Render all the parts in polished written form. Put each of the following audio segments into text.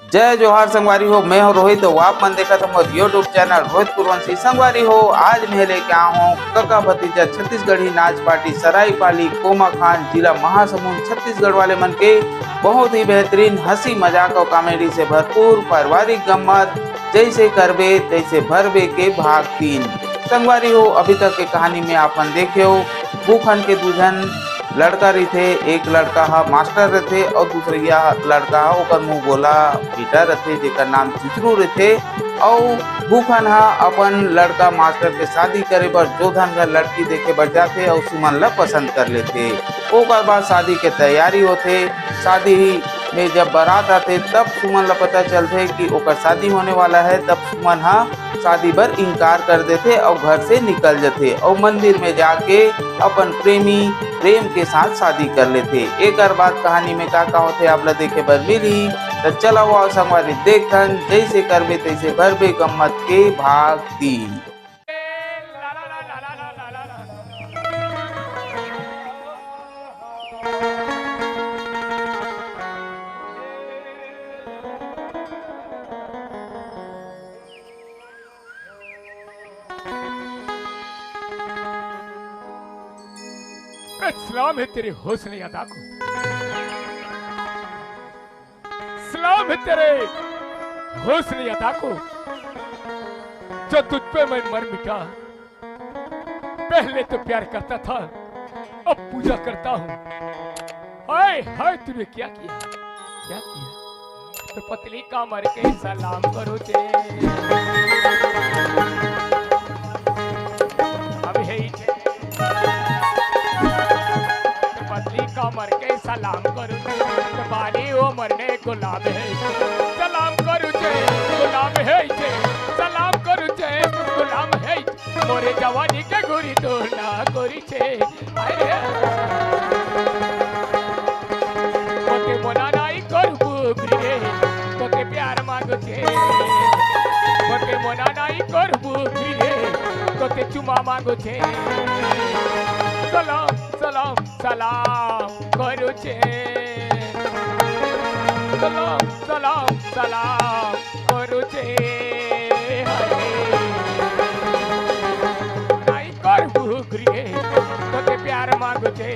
जय जोहार संगवारी हो। मैं हूँ रोहित। तो आप मन देखा तो यूट्यूब चैनल रोहित कुरवंशी। संगवारी हो, आज मैं लेके आया हूँ कका भतीजा छत्तीसगढ़ी नाच पार्टी सरायपाली कोमाखान जिला महासमुंद छत्तीसगढ़ वाले मन के बहुत ही बेहतरीन हंसी मजाक और कॉमेडी से भरपूर पारिवारिक गम्मत जैसे करबे तैसे भरबे के भाग 3। संगवारी हो, अभी तक के कहानी में आपन देखे हो भूखन के दूजन लड़का रथे। एक लड़का हा मास्टर रथे और दूसरिया लड़का हा ओकर मुंह बोला बेटा रथे जेकर नाम चुचरू रथे। और भूखन हा अपन लड़का मास्टर के शादी करे बर जोधन घर लड़की देखे बर जाथे और सुमन ला पसंद कर लेथे। ओकर बाद शादी के तैयारी होथे। शादी में जब बारात आते तब सुमन ला पता चलते कि ओकर शादी होने वाला है। तब सुमन हा शादी पर इनकार कर देते और घर से निकल जाते और मंदिर में जाके अपन प्रेम के साथ शादी कर लेते। एक बाद कहानी में का होते आप ला देखे बर मिली। तो चलो वो संगवारी देखन जैसे करबे तैसे भरबे गम्मत के भाग 3। सलाम है तेरे हुस्न अदा को, सलाम है तेरे हुस्न अदा को, जो तुझ पे मैं मर मिटा। पहले तो प्यार करता था, अब पूजा करता हूँ। हाय हाय तूने क्या किया, क्या किया? तो पतली का मर के सलाम करो जे, अब है मर के सलाम करूँ बाली वो मरने गुलाम है। सलाम करूँ गुलाम है, सलाम करूँ गुलाम है। मोरे जवानी के गोरी तो ना गोरी छे। अरे तोके मना नहीं करबू रे, तोके प्यार मांगो छे। तोके मना नहीं करबू रे, तोके चुमा मांगो छे। सलाम सलाम सलाम करू छे, सलाम सलाम सलाम करू छे। नहीं करबू रे, तोके प्यार मांगू छे।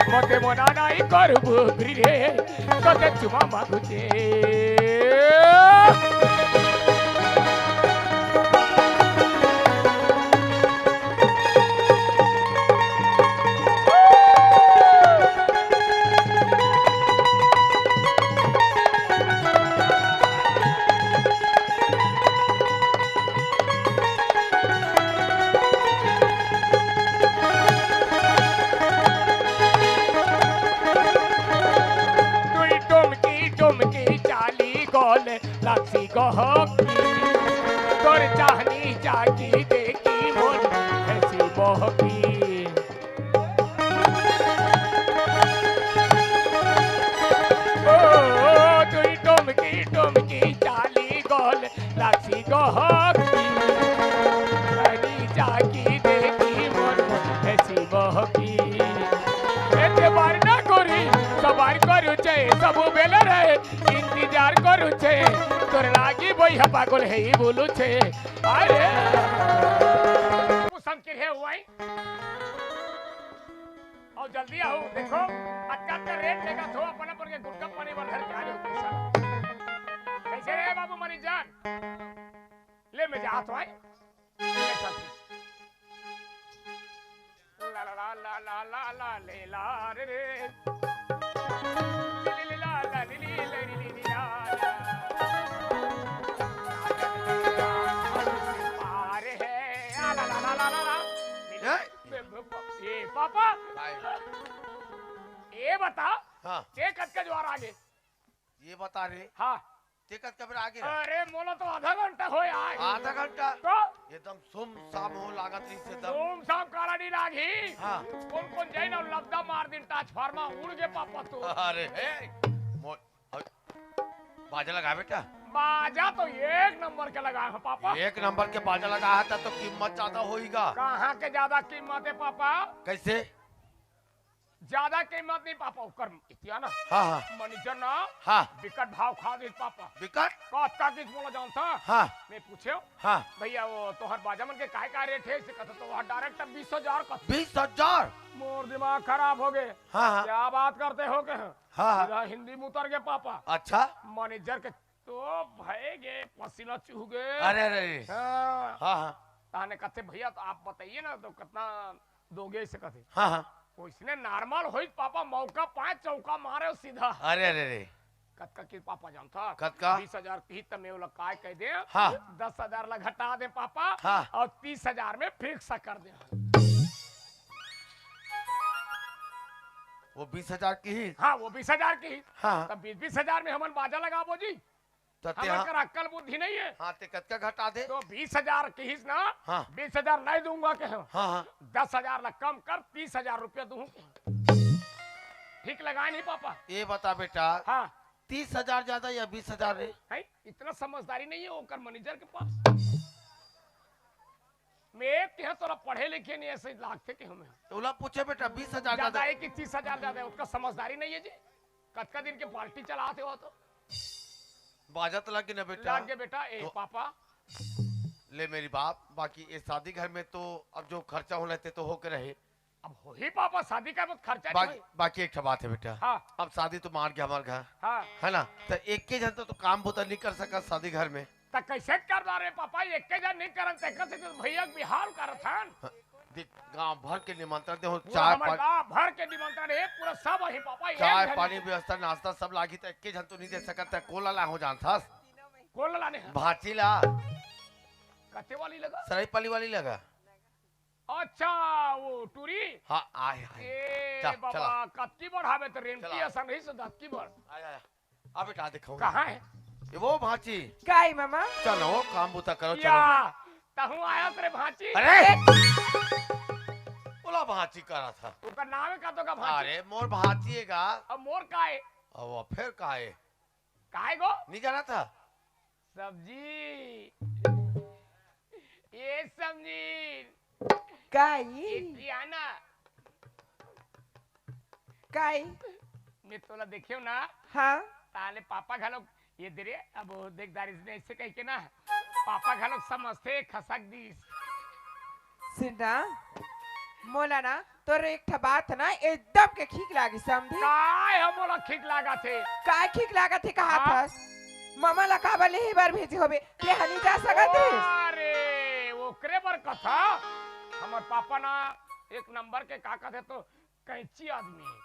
मते मना नहीं करबू रे, तोके चुमा मांगू छे। लासी गहकी तोर चाहनी जागी देखी मोर ऐसी मोहकी। ओ तुई टुमकी टुमकी चाली गोल लासी गहकी चाहनी जागी देखी मोर ऐसी मोहकी। एते बार ना करी सवार करू छे, सब बेले रहे इंतजार करू छे। तोर लागी बोई पागल है ही बोलू छे। अरे संकिर है हुआ और जल्दी आओ। देखो अटका का रेट लेगा थो अपन पर के गुटका पानी वाला घर के आ जाओ पैसा। कैसे रे बाबू मरी जान ले मैं जा तो आए। ला ला ला ला ला ला ला ले ला रे रे ली ला ला ली ली ली ली ला। पापा ये बता, हाँ टेकत का ज्वार आगे ये बता रे। हाँ टेकत कब आगे? अरे मोला तो आधा घंटा हो आए। आधा घंटा तो एकदम सुम साम हो लागत रही से सुम साम काला नहीं लागी। हाँ कौन कौन जाए ना लब्दा मार दिन ट्रांसफार्मर उड़ के पापा तो। अरे हे बाजा लगा बेटा। बाजा तो एक नंबर के लगा है पापा। एक नंबर के बाजा लगा था तो कीमत ज्यादा होगा। कहाँ के ज्यादा कीमत है पापा? कैसे? ज्यादा कीमत नहीं पापा, उकर इतिया ना। हाँ हाँ मैनेजर ना हाँ। विकट भाव खा दे पापा। विकट? का किस बोला जानता? हाँ मैं पूछे हाँ। भैया वो तोहर बाजा मन के का रेट है? कहता तो वहाँ डायरेक्ट 20,000 का। 20,000? मोर दिमाग खराब हो गए। हाँ हाँ क्या बात करते हो के? हाँ सीधा हिंदी में उतर गए पापा। अच्छा। मैनेजर के तो भय गए, पसीना चूह गए। अरे अरे हाँ हाँ हाँ ताने कहते भैया तो आप बताइए ना तो कितना दोगे इसे कहते। हाँ हाँ। उसने नॉर्मल हो पापा, मौका 5 चौका मारे सीधा। अरे अरे अरे कतका की पापा जानता? कतका? 20,000 की तमे वो लोग काय कह दे। हाँ 10,000 लग घटा दे पापा। हाँ। और 30,000 में फिक्स कर दे। वो 20,000 की ही? हाँ वो 20,000 की। हाँ तब 20,000 में हमन बाजा लगाबो जी। तते हमारे हाँ कर अक्कल बुद्धि नहीं है। हाँ ते कतका घटा दे? तो 20,000 की ही ना। हाँ 20,000 नहीं दूंगा के हम। हाँ हाँ 10,000 लग कम कर, 30,000 रुपया दूं। ठीक लगाए नहीं पापा? ये बता बेटा, हाँ 30,000 ज्यादा या 20,000 रे? है इतना समझदारी नहीं है ओकर मैनेजर के पास। मैं क्या तोरा पढ़े लिखे नहीं ऐसे लागते कि हमें तोला पूछे बेटा 20,000 ज्यादा ज्यादा? है कि 30,000 ज्यादा है? उसका समझदारी नहीं है जी। कतका दिन के पार्टी चलाते हो तो बाजा तो लगे ना बेटा। लाग गए बेटा। ए तो- पापा ले मेरी बात, बाकी ये शादी घर में तो अब जो खर्चा होना थे तो होके रहे। अब हो ही पापा, शादी का बहुत खर्चा नहीं बाकी होई। बाकी एक बात है बेटा। हाँ अब शादी तो मार गया हमारे घर, हाँ है ना? तो एक के जन तो काम बोता नहीं कर सका शादी घर में। तो कैसे कर रहे पापा? एक के जन नहीं करन ते कैसे तो भैया के बिहार करत हन। गांव भर के निमंत्रण दे हो, पूरा चाय हमर पानी, गाँव भर के निमंत्रण है, पूरा सब वही पापा। एक चाय जन- पानी व्यवस्था नाश्ता सब लागी तो एक के जन तो नहीं दे सकता। कोला ला हो जान था कौन लाने हैं? भाची ला कत्ते वाली लगा? सराई पाली वाली लगा। अच्छा वो टूरी। हाँ आए आए ए चल, बाबा चला। कत्ती बढ़ावे तो रेमती चला। ऐसा नहीं से धक्की बढ़। आए आए अब बेटा दिखाऊं कहाँ है? ये वो भाची। काय मामा? चलो काम बूता करो या चलो। तहु आया तेरे भांची। अरे बोला भाची करा था। उसका नाम है का तो का भांची। अरे मोर भाचीएगा। अब मोर काहे? अब वो फिर काहे काहे गो? नहीं जाना था? सब्जी। ये सब्जी काय? इतियाना काय? मैं तोला देखियो ना हाँ ताले पापा घालो ये दे रे। अब वो देख दारिस ने ऐसे कह के ना पापा घालो समझते खसक दीस। सुना मोला ना तोर एक ठा बात ना एकदम के ठीक लागी समझी। काय हमोला ठीक लागा थे। काय ठीक लागा थे कहा हाँ? था मामा ला काबा ले ही बार भेजे होबे ते हनी जा सकत है। अरे ओकरे बर कथा। हमर पापा ना एक नंबर के का कहते तो कैंची आदमी है।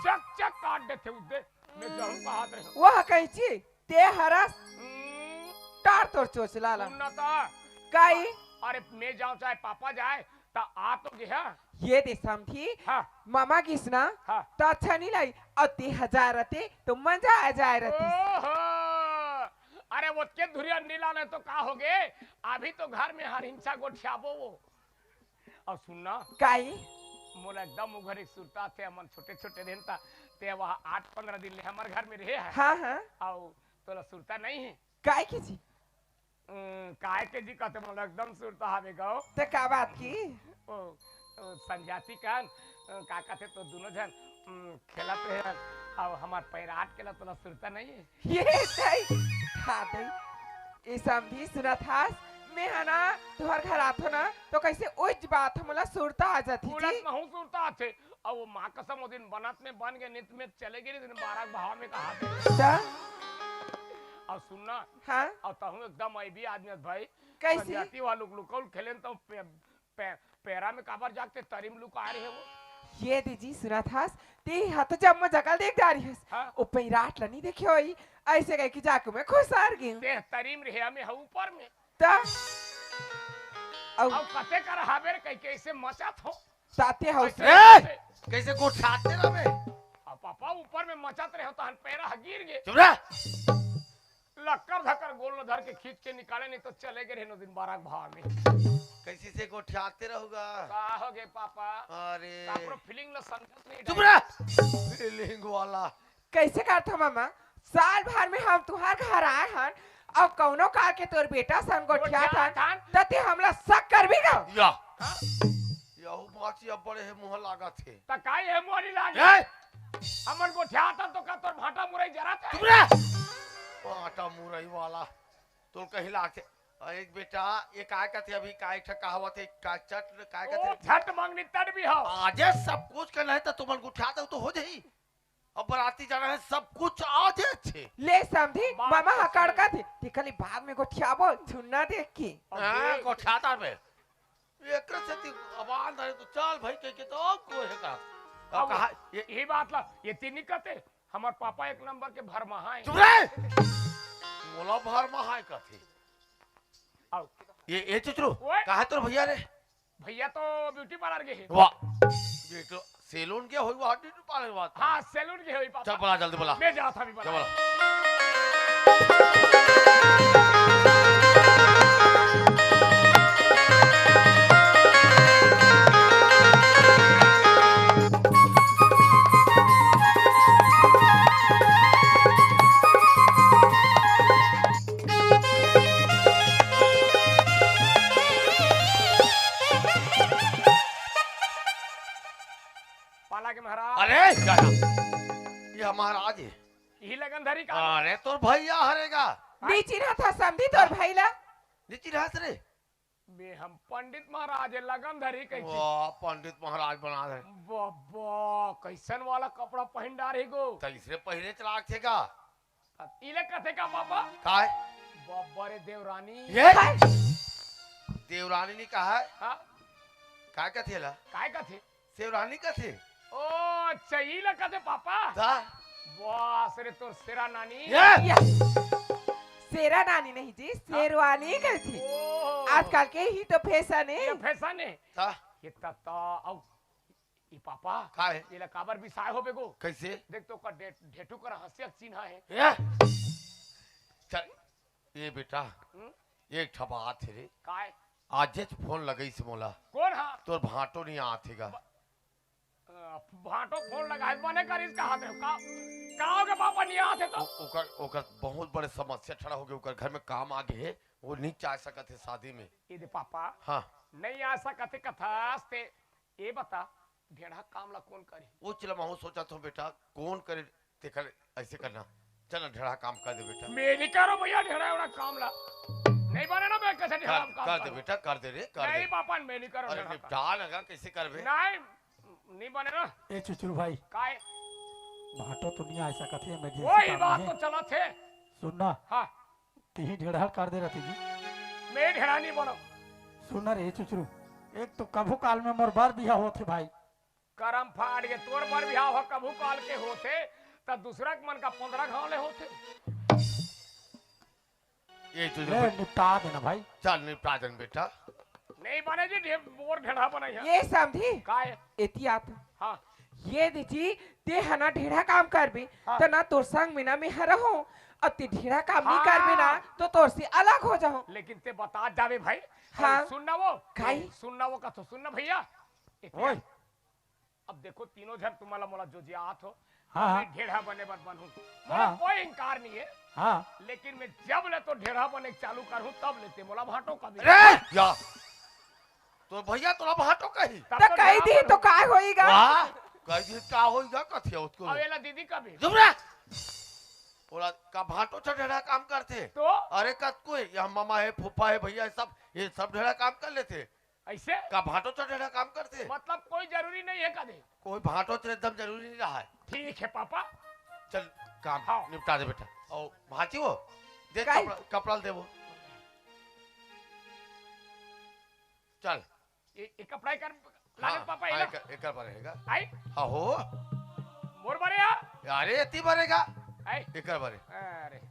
चक चक काट देते उदे। मैं जाऊं का हाथ रहे। वह कैची ते हरस टार तोर चोच लाला सुनना था। काय? अरे मैं जाऊं चाहे पापा जाए ता आ तो गया। ये दे समझी हाँ मामा किसना हाँ। तो अच्छा नहीं लाई और 10,000 रहते तो मजा आ जाए रहती। ओहो अरे वो के धुरिया नीला ने तो का हो गए। अभी तो घर में हर हिंसा गोठियाबो वो। और सुनना काय? मोला एकदम उघर एक सुरता थे हमन छोटे छोटे दिन ता ते वहाँ 8-15 दिन ले हमारे घर में रहे है। हाँ हाँ आओ तोला सुरता नहीं है? काय किसी काय के जी कहते मोला एकदम सुरता हवे गाओ। तो का बात की? ओ संजाति कान का कहते तो दोनों जन खेलत रहे। अब हमार पैर आट केला तोला सुरता नहीं है? ये सही था दई ये समझी सुना था मैं है ना तुहर घर आथो ना तो कैसे उज बात हमला सुरता आ जाती उलट जी। महू सुरता थे। अब वो माँ कसम वो दिन बनत में बन गए नित में चले गए दिन 12 भाव में कहा थे। ता? और सुनना हाँ और तहु एकदम आई भी आदमी भाई कैसे? संजाति वालों लुकौल खेलेन तो पैरा में काबर जागते तरीम लुक आ रहे हैं वो। ये दीजी सुना था ते हाथ जब मैं जगल देख जा रही है हाँ? ओ पैराट लनी देखियो होई ऐसे कह के जाके मैं खुश हार गई ते तरीम रहे हमें ऊपर में। ता अब कते कर हावेर कह के ऐसे मचात हो। ताते हो ए! कैसे गोठाते रहे? अब पापा ऊपर में मचात रहे हो तो हन पैरा गिर गए। चुप रह। लक्कर धक्कर गोल धर के खींच के निकाले नहीं तो चले गए रहे दिन 12 भाव में। कैसे से गोठाते रहोगा? का हो गए पापा? अरे कापरो फीलिंग ल समझत नहीं। चुप रह। फीलिंग वाला कैसे करता मामा साल भर में हम तुहार घर आए हन और कौनो कार के तोर बेटा सन गोठिया था तते हमला शक कर भी गो या यहू बाची अब बड़े है मुंह लागा थे त काई है मोरी लागे ए हमन को ठाता तो का तोर भाटा मुरई जरा था चुप रे आटा मुरई वाला तो कहीं लाके एक बेटा ये काय का थे अभी काय ठका हवा थे का चट काय का ओ थे झट मांगनी तड़ भी हो आज सब कुछ करना है तो तुमन को उठा दो तो हो जाई अब बराती जाना है सब कुछ आज छे ले समझी बात मामा तो हकड़ का थी तिकली भाग में गोठिया बोल सुनना देख की हां को ठाता में एक से ती आवाज आ तो चल भाई के तो कोई है का अब कहा यही बात ला ये तीन कहते हमार पापा एक नंबर के भरमहा है चुप रे मोला भर महाय का थे आओ ये चुचरू ओए। कहा तोर भैया रे भैया तो ब्यूटी पार्लर के है वाह बेटो सैलून के होई वहां ब्यूटी पार्लर बात हाँ सैलून के है पापा चल बोला जल्दी बोला मैं जा था भी चल बड़ा बोला पाला के महाराज अरे क्या ये हमारा आज है यही लगन धरी का अरे तोर भैया हरेगा नीची ना था समझी तोर भैला नीचे रहस रे बे हम पंडित महाराज है, लगन धरी कैसे वाह पंडित महाराज बना दे बाबा कैसन वाला कपड़ा पहन डारे गो तीसरे पहले चलाक थे का इले कथे का पापा काय बाबा रे देवरानी ये देवरानी ने कहा है हाँ काय का थेला काय कथे देवरानी का थे ओ अच्छा इले कथे पापा था वाह रे तोर सेरा नानी ये या सेरा नानी नहीं जी शेरवानी कहती ओ आजकल के ही तो फैशन ये है फैशन है था ये तता औ ई पापा काय इले काबर बिसाय हो बेगो कैसे देख तो का ढेठू कर हंसिया चिन्हा है ये चल ये बेटा हम्म? एक ठबा थे रे काय आज फोन लगई से मोला कौन हा तोर भाटो नहीं आथेगा भाटो फोन लगा है बने कर इसका हाथ का काओ के पापा नहीं आते तो ओकर ओकर बहुत बड़े समस्या खड़ा हो गए ओकर घर में काम आ गए है वो नहीं चाह सकत है शादी में ये दे पापा हाँ नहीं आ सकते कथास्ते ये बता ढेढ़ा काम ला कौन करे वो चला मैं सोचा तो बेटा कौन करे ते कर ऐसे करना चल ढेड़ा काम कर दे बेटा मेरी करो भैया ढेढ़ा उड़ा काम ला नहीं बने ना मैं कैसे ढेढ़ा काम कर दे बेटा कर दे रे कर नहीं दे पापा मेरी करो अरे ढेढ़ा काम। निपटा लगा कैसे करबे नहीं नहीं बने ना ए चुचुर भाई काय भाटो तो नहीं आ सकत है वही इमरजेंसी बात काम तो है चला थे सुनना हाँ तीही ढेढ़ा कर दे रहती जी मैं ढेढ़ा नहीं बनो सुनना रे चुचुरु एक तो कभू काल में मोर बार बिया होते भाई करम फाड़ के तोर पर बिहाव हो कभू काल के होते तब दूसरा के मन का 15 गांव ले होते ये तुझे ले निपटा देना भाई चल निपटा दे बेटा नहीं बने जी बोर ढेढ़ा बना है ये समझी काय एतियात हाँ ये दीजी ते हना ढेरा काम करबी हाँ। तो ना तोर संग में ना मैं हरहूं और ते ढेरा काम नहीं हाँ। करबी ना तो तोर से अलग हो जाऊं लेकिन ते बता जावे भाई हाँ। सुनना वो काई? सुनना वो का तो सुनना भैया इतना- ओए अब देखो तीनों जन तुम्हारा मोला जो जियात हो हाँ हाँ मैं ढेढ़ा बने बद बनूं हाँ। कोई इनकार नहीं है हाँ लेकिन मैं जब ले तो ढेढ़ा बने चालू करूं तब लेते मोला भाटो का भी अरे या तो भैया तोरा भाटो कही तब तो कह दी ढेढ़ा तो काय होएगा वाह कह दी का होएगा कथिया उसको अब एला दीदी का भी चुप रह बोला का भाटो से ढेड़ा काम करते तो अरे कत कोई यहाँ मामा है फूफा है भैया है, सब ये सब ढेड़ा काम कर लेते ऐसे का भाटो से ढेड़ा काम करते मतलब कोई जरूरी नहीं है कदे कोई भाटो से एकदम जरूरी नहीं रहा है ठीक है पापा चल काम हाँ। निपटा दे बेटा और भाची वो दे काई? कपड़ा दे वो चल ये कपड़ा कर लागत पापा हाँ, एला एक बार रहेगा आई हाँ हो मोर बरे या अरे इतनी भरेगा आई एक बार अरे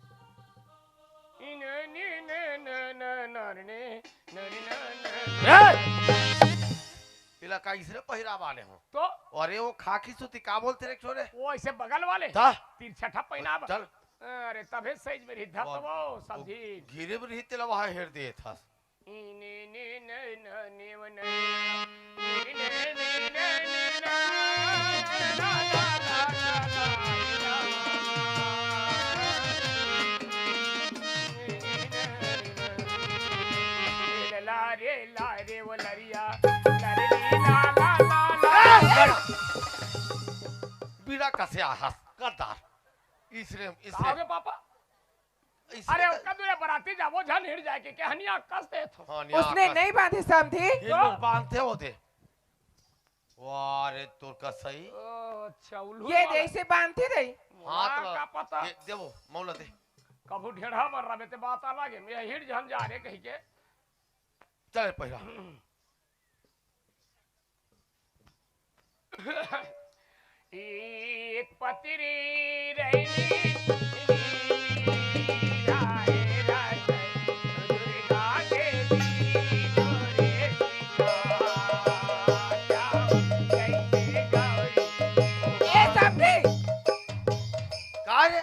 इने ने ने ने ने नरने नरने इलाका इसने पहिरा वाले हो तो अरे वो खाकी सूती का बोलते रे छोरे वो ऐसे बगल वाले था तिरछठा पहना चल अरे तबे सही में रिधा तो वो समझी गिरे भी रहते ला वहाँ हेर दिए था इने ने ने ने ने व ने ने ने ने ने ना ना ना ना ना अरे ला रे वो लरिया लरली ला ला ला ला बीड़ा कसे आहस गद्दार इसरे आगे पापा अरे उसका दूर बराती जावो झन हिड़ जाए के कहनिया कस दे थो उसने नहीं बांधे समझी ये लोग बांधते होते वाह रे तोर का सही अच्छा उल्लू ये जैसे बांधती रही हाथ का पता ये देवो मौला दे कबू ढेढ़ा मर रहा बेटे बात अलग है मैं हिड़ झन जा रे कहीं के चले पहिला एक पतरी रही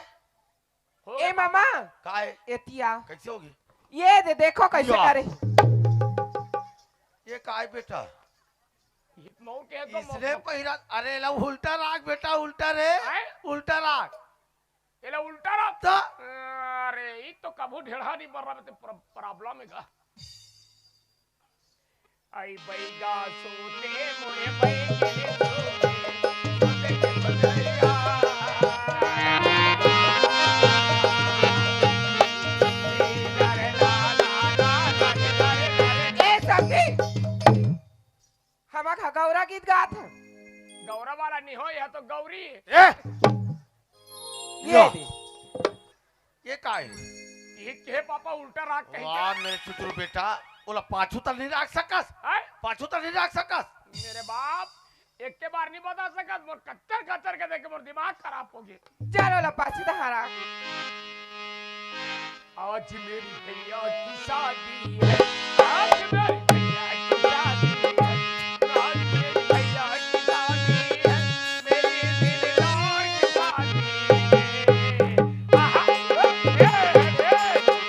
ए मामा काय एतिया कैसे होगी ये दे देखो कैसे या। करे ये काय बेटा मऊ के तो इसने पहिरा अरे ला उल्टा राग बेटा उल्टा रे हैं? उल्टा राग एला उल्टा रहा ता अरे ये तो कबू ढेढ़ा नहीं मर रहा बेटे प्रॉब्लम है का आई बैगा सोते मोरे बैगे सोते के बदरिया हमारा गौरा गीत गात है गौरव वाला नहीं हो यह तो गौरी है ए ये या। दे ये काय ये के पापा उल्टा राग कहीं वाह मेरे चुतरू बेटा बोला पाछू तक नहीं रख सकस है पाछू तक नहीं रख सकस मेरे बाप एक के बार नहीं बता सकत मोर कच्चर कच्चर के देख के मोर दिमाग खराब हो गया चलो ला पाछी दहारा आज मेरी भैया की शादी है आज मेरी भैया की शादी है आज मेरी भैया की शादी है मेरी दिलदार की शादी है आहा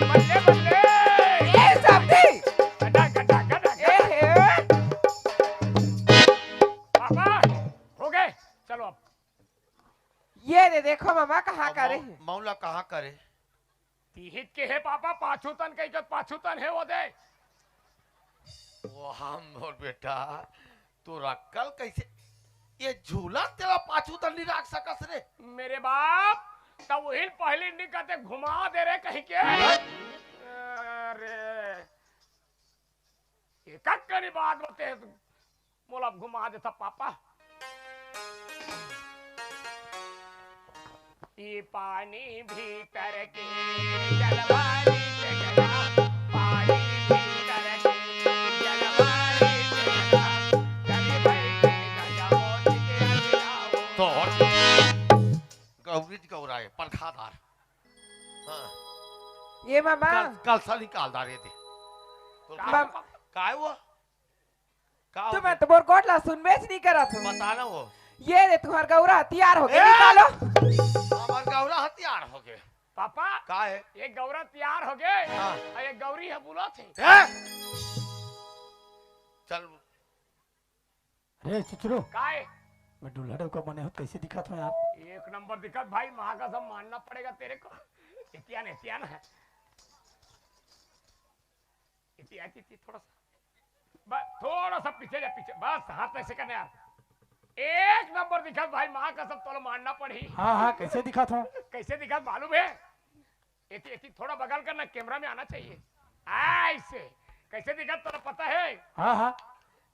बल्ले बल्ले ए समझी गड़ा गड़ा गड़ा ए हे पापा हो गए चलो अब ये दे देखो मामा कहाँ करे है मौला कहाँ करे तीहित के है पापा पाछूतन कहीं का पाछूतन है वो दे वो हम और बेटा तू रक्कल कैसे ये झूला तेरा पाछू तक नहीं रख सकस रे मेरे बाप तब वही पहले निकलते घुमा दे रहे कहीं के अरे एक करी बात होते हैं मोला घुमा देता पापा ये पानी भीतर के जलवारी से गया पानी भीतर के जलवारी से गया कभी बैठे गया मोती के अगिलाओ तो गौरी गौराए पंखादार हाँ ये मामा कल सा निकाल रे थे तो का- काय वो का तुम तो बोर गोटला सुन बेच नहीं करा तुम बताना वो ये दे तुम्हार गौरा तैयार हो गया ए! निकालो हमार गौरा हथियार हो गए पापा का है ये गौरा तैयार हो गए हाँ। और ये गौरी है बुला थे चल अरे चुचरू काय मैं दुल्हड़े को बने हो कैसे दिखा था यार एक नंबर दिक्कत भाई माँ का सब मानना पड़ेगा तेरे को इतियान है इति थोड़ा सा बस थोड़ा सा पीछे जा पीछे बस हाथ ऐसे करने यार एक नंबर दिक्कत भाई माँ का सब तो मानना पड़ी हाँ हाँ कैसे दिखा था कैसे दिक्कत मालूम है इति थोड़ा बगल करना कैमरा में आना चाहिए ऐसे कैसे दिक्कत तो पता है हाँ हाँ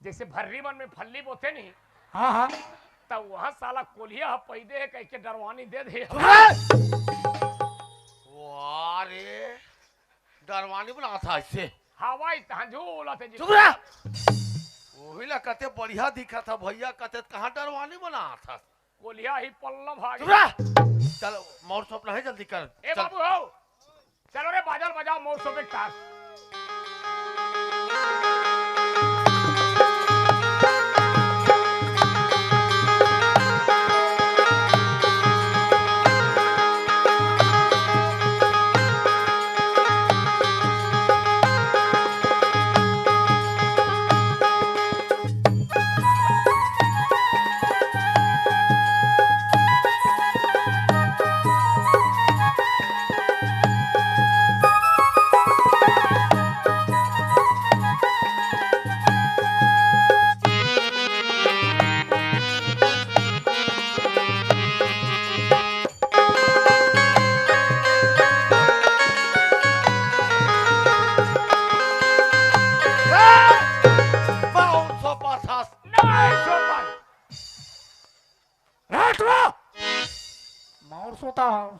जैसे भर्री मन में फल्ली बोते नहीं हाँ हाँ तब वहां साला कोलिया पैदे है कह के डरवानी दे दे वाह रे डरवानी बना था इससे हवाई झूला थे चुप रह वही ला कहते बढ़िया दिखा था भैया कहते कहाँ डरवानी बना था कोलिया ही पल्ला भाग चुप रह चल मोर सपना है जल्दी कर ए चल बाबू हो चलो रे बाजार बजाओ मौसम के तार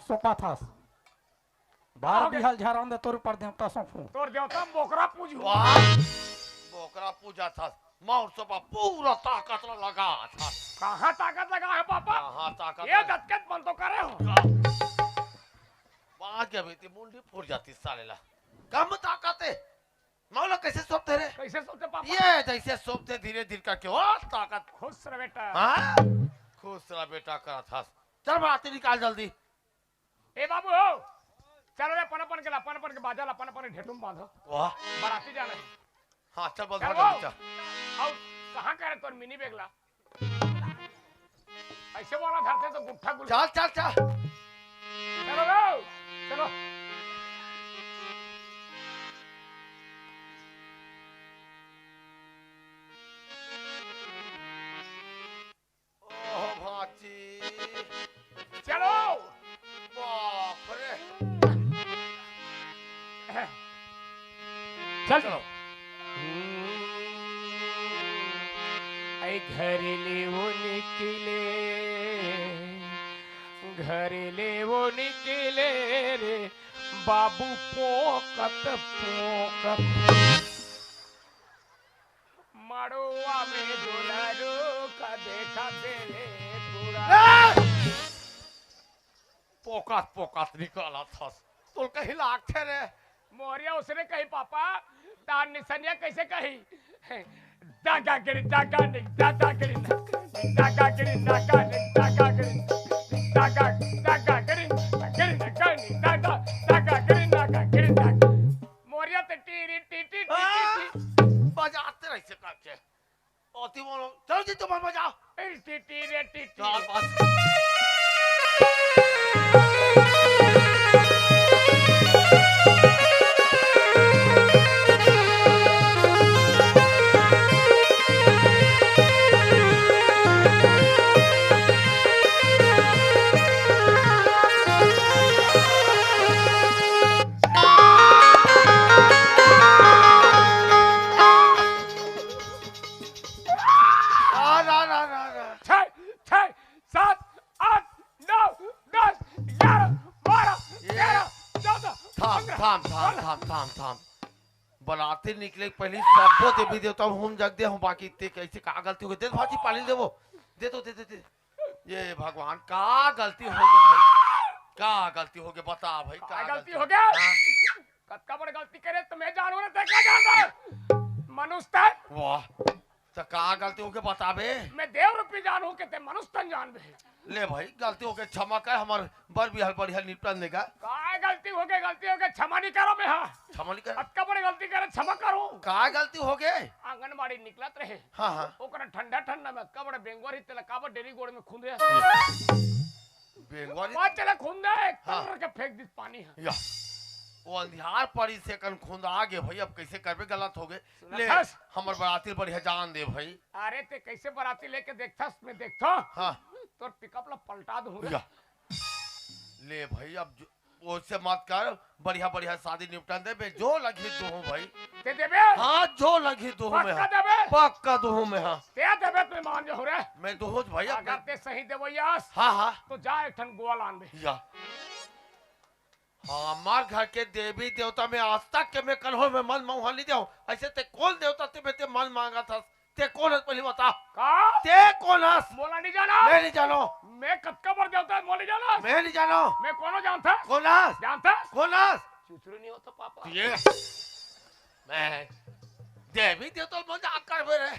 सोपा था बार बिहाल झारन दे तोर पर देवता सोफो तोर देवता बोकरा पूजू वाह बोकरा पूजा था माउर सोपा पूरा ताकत लगा था कहाँ ताकत लगा है पापा कहाँ ताकत ये दत्कत बंद तो करे हो वहां क्या बेटी मुंडी फूट जाती सालेला कम ताकत है मौला कैसे सोपते रे कैसे सोचते पापा ये जैसे सोपते धीरे धीरे करके वो ताकत खुश रह बेटा हाँ खुश रहा बेटा करा था चल बाराती निकाल जल्दी ए बाबू हो चलो रे पनपन के बाजा ला पनपन ढेटुम बांधो वाह बाराती जाना है हाँ चल बस चलो जल्दी चल और कहाँ करे तोर मिनी बेगला ऐसे वाला धरते तो गुट्ठा गुल चल चल चल चलो रो चलो ओह भाची चलो बाप रे चल चलो घर ले वो निकले रे बाबू पोकत मड़ुआ में दुलारू का देखा देले पूरा पोकात निकाला था तो कहीं लागते रे मोरिया उसने कही पापा तार निसनिया कैसे कही दागा गिरी मोरिया तो टी बजाते रहे से करके ओती बोलो चलो जी तुम बजाओ टी चल बस थाम बराती निकले पहले सबो देवी देवता हम जग दे हम बाकी ते कैसे का गलती हो गई दे भाजी पानी देवो दे दे ये भगवान का गलती हो गई भाई का गलती हो गई बता भाई का गलती हो गया कत्का बड़ गलती करे तो मैं जानू ना देखा जानता मनुष्य वाह तो का गलती हो गई बताबे मैं देव रूपी जानू के ते मनुष्य जान बे ले भाई गलती हो गई क्षमा कर हमार बर बिहार बढ़िया निपटन देगा का गलती हो गई क्षमा नहीं करो मैं हां क्षमा नहीं कर कत्का बड़ गलती करे क्षमा करो का गलती हो गई आंगनबाड़ी निकलत रहे हां ओकरा ठंडा में कत्का बड़ बेंगवारी तेल का बड़ डेरी गोड़ में खुंदे बेंगवारी बात चले खुंदे कर के फेंक दी पानी है या वो अंधियार पड़ी से कन खुंद आगे भाई अब कैसे करबे गलत हो गए ले हमर बराती बढ़िया जान दे भाई अरे ते कैसे बराती लेके देखथस मैं देखथो हां तोर पिकअप ला पलटा दूं रे ले भाई अब वो से मत कर बढ़िया शादी निपटान दे बे जो लगी दो हूं भाई ते देबे हां जो लगी दो हूं मैं पक्का दो हूं मैं हां ते देबे तू मान जो रे मैं दो हूं भाई अगर ते सही देबो यस हां तो जा एक ठन गोवा लान दे या हमार घर के देवी देवता में आज तक के मैं कल हो मैं मन मांग नहीं दे ऐसे ते कौन देवता ते मैं ते मन मांगा था ते कौन है पहले बता का ते कौन है मोला नहीं जाना मैं नहीं जानो मैं कत्का पर देवता मोला जाना मैं नहीं जानो मैं कोनो जानता कौन है जानता कौन है चुचरू नहीं होता पापा ये मैं देवी देवता मजाक कर रहे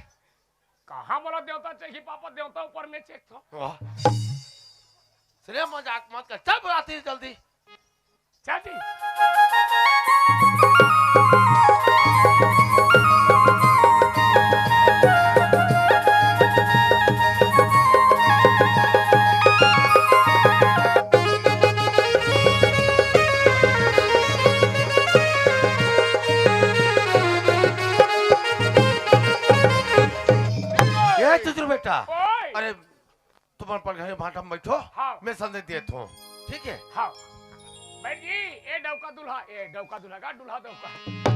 कहां मोला देवता चाहिए पापा देवता ऊपर में चेक तो वाह सिर्फ मजाक मत कर चल बुलाती जल्दी चल जी बेटा अरे तुम्हारे पर घर भाटा में बैठो हाँ। मैं संदेश देता हूँ ठीक है हाँ बैठ जी ए डौका दूल्हा का दूल्हा डौका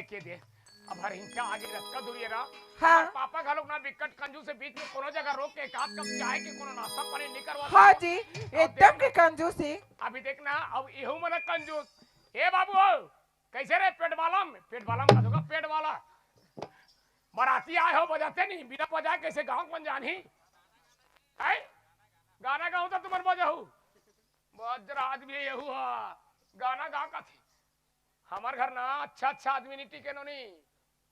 के दे अब हर हिंसा आगे रखा दूरी है ना हाँ। हमार पापा का लोग ना विकट कंजूस से बीच में कोनो जगह रोक के एक आध कप चाय के कोनो नाश्ता पानी नहीं करवा हाँ जी एकदम के कंजूसी। अभी देखना अब एहू मन कंजूस ए बाबू कैसे रे पेट वाला का दूंगा पेट वाला बाराती आए हो बजाते नहीं बिना बजाए कैसे गाँव बन जानी है गाना गाऊं तो तुम्हारे बजाऊ वज्राज भी यहू है गाना गा का थी हमार घर ना अच्छा आदमी नहीं टिके नो नहीं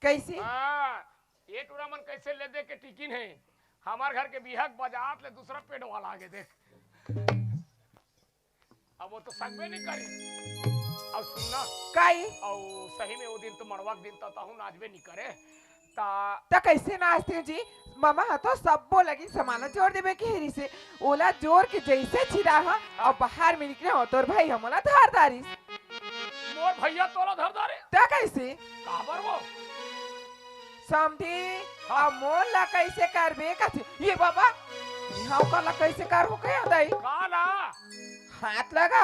कैसे हाँ ये टूरा मन कैसे ले दे के टिकिन है हमार घर के बिहक बजात ले दूसरा पेड़ वाला आगे देख अब वो तो सकबे नहीं करे अब सुनना काई और सही में वो दिन तो मड़वा के दिन तो ताहू नाचबे नहीं करे ता तो कैसे नाचते हो जी मामा हाँ तो सबो लगी समाना जोड़ देवे के हेरी से ओला जोर के जैसे छिड़ा हा और बाहर में निकले हो तोर भाई हमला धार दारी मोर भैया तोला धर दारे ता कैसे काबर वो समझी हाँ। अब मोल ला कैसे करबे कथी ये बाबा यहाँ का ला कैसे कर हो कया दाई काला हाथ लगा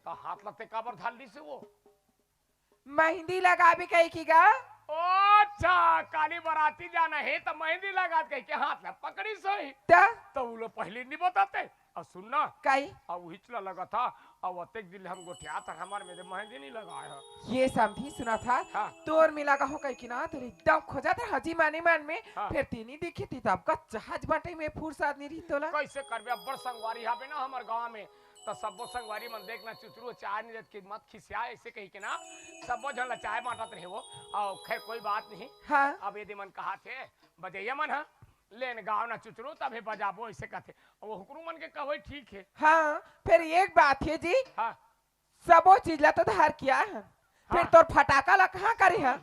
ता हाथ लगते काबर धाली से वो मेहंदी लगाबे कही की गा ओ अच्छा काली बराती जाना है तो मेहंदी लगा के हाथ में पकड़ी सोई ता तो वो लोग पहले नहीं बताते और सुनना काई अब वही चला लगा था और अतेक दिल हम गोठिया था हमारे में मेहंदी नहीं लगाया ये समझी सुना था हाँ। तोर मिला का हो कही की ना तेरे एकदम खोजा था हजी माने मन में हाँ। फिर तीनी दिखी थी तब का जहाज बाटे में फुर्सत नहीं रही तोला कैसे करबे अब्बर संगवारी हाबे ना हमारे गांव में तो सबो संगवारी मन देखना चुचरू चाय नहीं देत की मत खिसिया ऐसे कही के ना सबो जन ला चाय बांटत रहे वो और खैर कोई बात नहीं हाँ अब यदि मन कहा थे बजैया मन हा लेन गाँव ना चुचरू तभी बजाबो ऐसे कहते वो हुक्रू मन के कहो ठीक है हाँ फिर एक बात है जी हाँ सबो चीज ला तो धार किया है फिर हाँ। तोर फटाका ला कहाँ करे है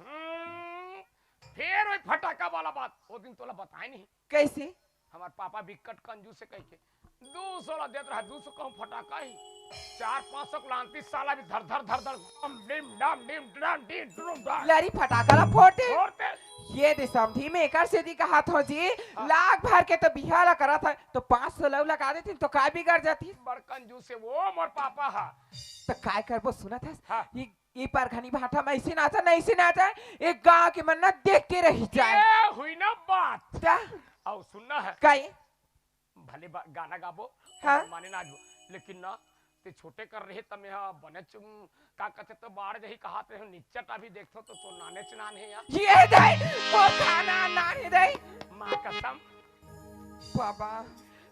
फिर वही फटाका वाला बात वो दिन तोला बताए नहीं कैसे हमार पापा बिकट कंजूस से कह के 200 ला देत रहा 200 कहूं फटाका ही 400-500 लांती साला भी धर धर धर धर डिम डम डिम डम डिम डम डम लरी फटाका ला फोड़ते छोड़ते ये दे समझी में एकर से दी कहा था जी लाख भर के तो बिहार ला करा था तो 500 लव लगा देती तो काय बिगड़ जाती बड़ कंजूस से वो मोर पापा हा तो काय करबो सुना था हाँ। ये पर घनी भाटा में ऐसे नाचा नहीं से नाचा एक गांव के मन ना देख के रह जाए ये हुई ना बात क्या और सुनना है काय भले गाना गाबो हाँ। माने नाचबो लेकिन ना ते छोटे कर रहे तमे हा बने का कहते तो बाढ़ जही कहाते हो निच्चट अभी देखो तो नाने चनान है यार ये दे वो खाना ना है दे मां कसम बाबा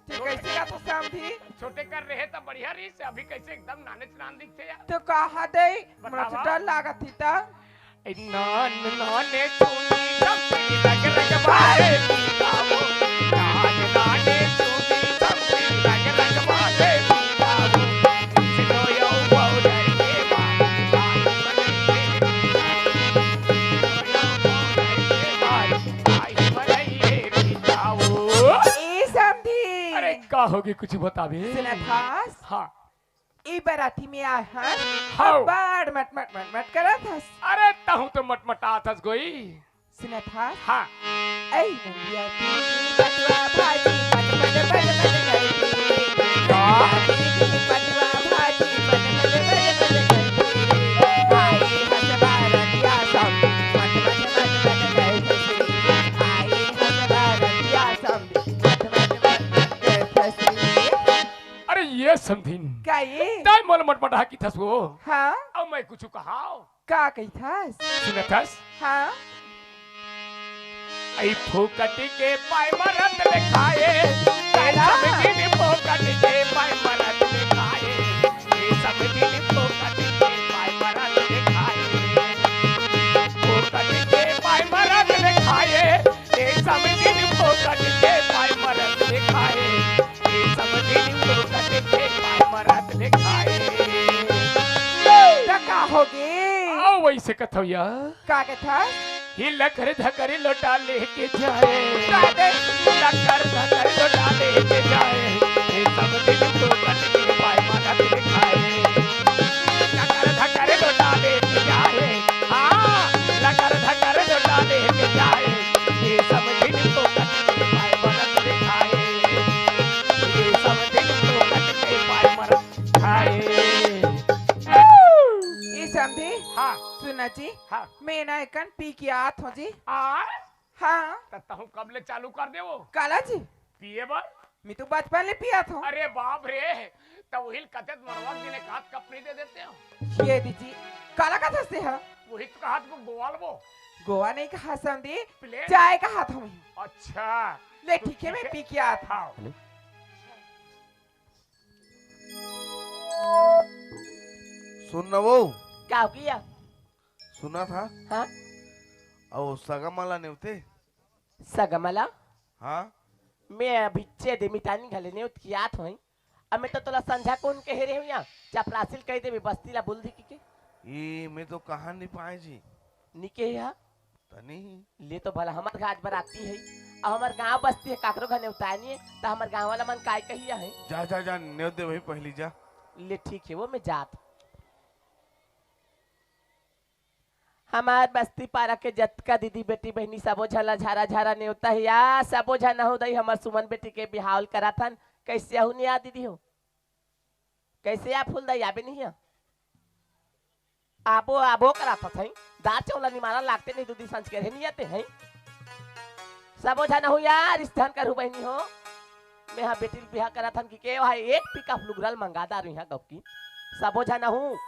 ते कैसे का तो समझी छोटे कर रहे तो बढ़िया रही से अभी कैसे एकदम नाने चनान दिखते यार तो कहा दे बतावा। हमरा तो डर लागत थी ता नान नाने चुनी चमकी लग लग मारे पीताओ नान नाने चुनी चमकी लग लग मारे पीताओ सिनो यो बाउडर के बाल आई मरइए पीताओ ए समझी अरे का होगी कुछ बताबे सुना था हाँ ई बराती में आ हां हाँ। बाड़ मट मट मट मट करा था अरे तहु तो मटमटा थस गोई सुना था हाँ ऐ नंदिया की पटवा भाजी पट पट पट पट करती पटवा भाजी पट पट पट पट करती आई हसबारतिया सब पट पट पट पट करती आई हसबारतिया सब पट पट पट करती अरे ये समथिन का ये टाइम मोल मटमटा की थस वो हाँ अब मैं कुछ कहाओ का कही था सुनथस हाँ आई फूकट के पाय मरत लिखाए कैला? सब दिन फूकट के पाय मरत लिखाए ये सब दिन फूकट के पाय मरत लिखाए फूकट के पाय मरत लिखाए ये सब दिन फूकट के पाय मरत लिखाए ये सब दिन फूकट के पाय मरत लिखाए का होगी आओ वैसे कथौया का था ही लकर धकर लोटा लेके जाए का दे लकर धकर लोटा लेके जाए ये सब दिन तो कट के पाए मदद दिखाए लकर धकर लोटा लेके जाए हाँ लकर धकर लोटा लेके जाए ये सब दिन तो कट के पाए मदद दिखाए ये सब दिन तो कट के पाए मदद दिखाए ये समझी हाँ हाँ सुना जी हाँ मैं ना एकन पी के आत हूँ जी। आ हाँ तहु कब ले चालू कर दे वो काला जी पिए बर मैं तो बचपन ले पिया था। अरे बाप रे तब वही कते मरवा दिने काट कप नहीं दे देते हो ये दीजिए काला का धसते है वही तो कहा को गोवाल वो गोवा नहीं कहा समझी प्लेन चाय का हाथ हूँ। अच्छा ले ठीक है मैं पी के आत हाँ सुन न वो क्या किया? सुना था हाँ और सगमाला नेवते सगमला हाँ मैं अभी दे मिटानी घले ने कियात होई अमे तो तोला संझा कौन कह रहे हो यहाँ चपरासिल कह दे बस्ती ला बोल दी के ये मैं तो कहा नहीं पाए जी निके यहाँ तनी ले तो भला हमार घाट पर आती है और हमार गांव बस्ती है काकरो घने उतारनी है तो हमार गांव वाला मन काय कहिया है जा जा जा नेवते भाई पहली जा ले ठीक है वो मैं जात हमार बस्ती पारा के जतका दीदी बेटी बहनी सबो झला झारा झारा ने होता है या सबो झना हो दई हमार सुमन बेटी के बिहावल करा थन कैसे हो नहीं आ दीदी हो कैसे आप फूल दई आबे नहीं है आबो आबो करा था सही दांत चौला निमारा लागते नहीं दूधी सांझ के नहीं आते हैं सबो झना हो यार इस धन करू बहनी हो मैं हाँ बेटी बिहार करा थन कि के भाई एक पिकअप लुगरल मंगादार यहाँ गप की सबो झना हूँ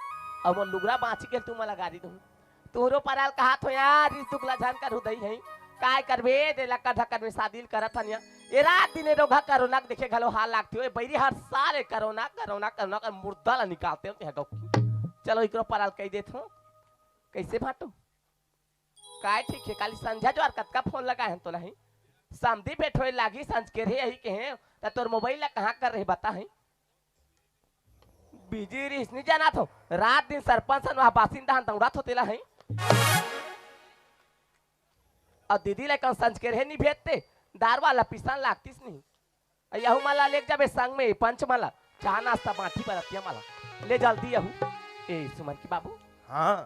और वो लुगरा बाँची के तुम लगा दी दूँ तोरो पराल कहा तो यार इस दुखला जान कर हुदई है काय करबे दे लका धक्का में शादी करत हन ये रात दिन रोगा कोरोना देखे घलो हाल लागती हो बैरी हर साल कोरोना कोरोना कोरोना का मुर्दा ला निकालते हो गौ चलो इकरो पराल कह देत हो कैसे बाटो काय ठीक है काली संझा जो कतका फोन लगा है तोला है सामदी बैठो लागी सांझ के रे यही कहे त तोर मोबाइल ला कहां कर रहे बता है बिजी रिस नहीं जाना तो रात दिन सरपंच वहां बासिंदा हन दौड़ात होतेला है और दीदी ला कौन संज के रहे नहीं भेजते दार वाला पिसान लागतीस नहीं यहू माला ले जाबे संग में पंच माला चाह नाश्ता बाटी बरतिया माला ले जल्दी यहू ए सुमन की बाबू हाँ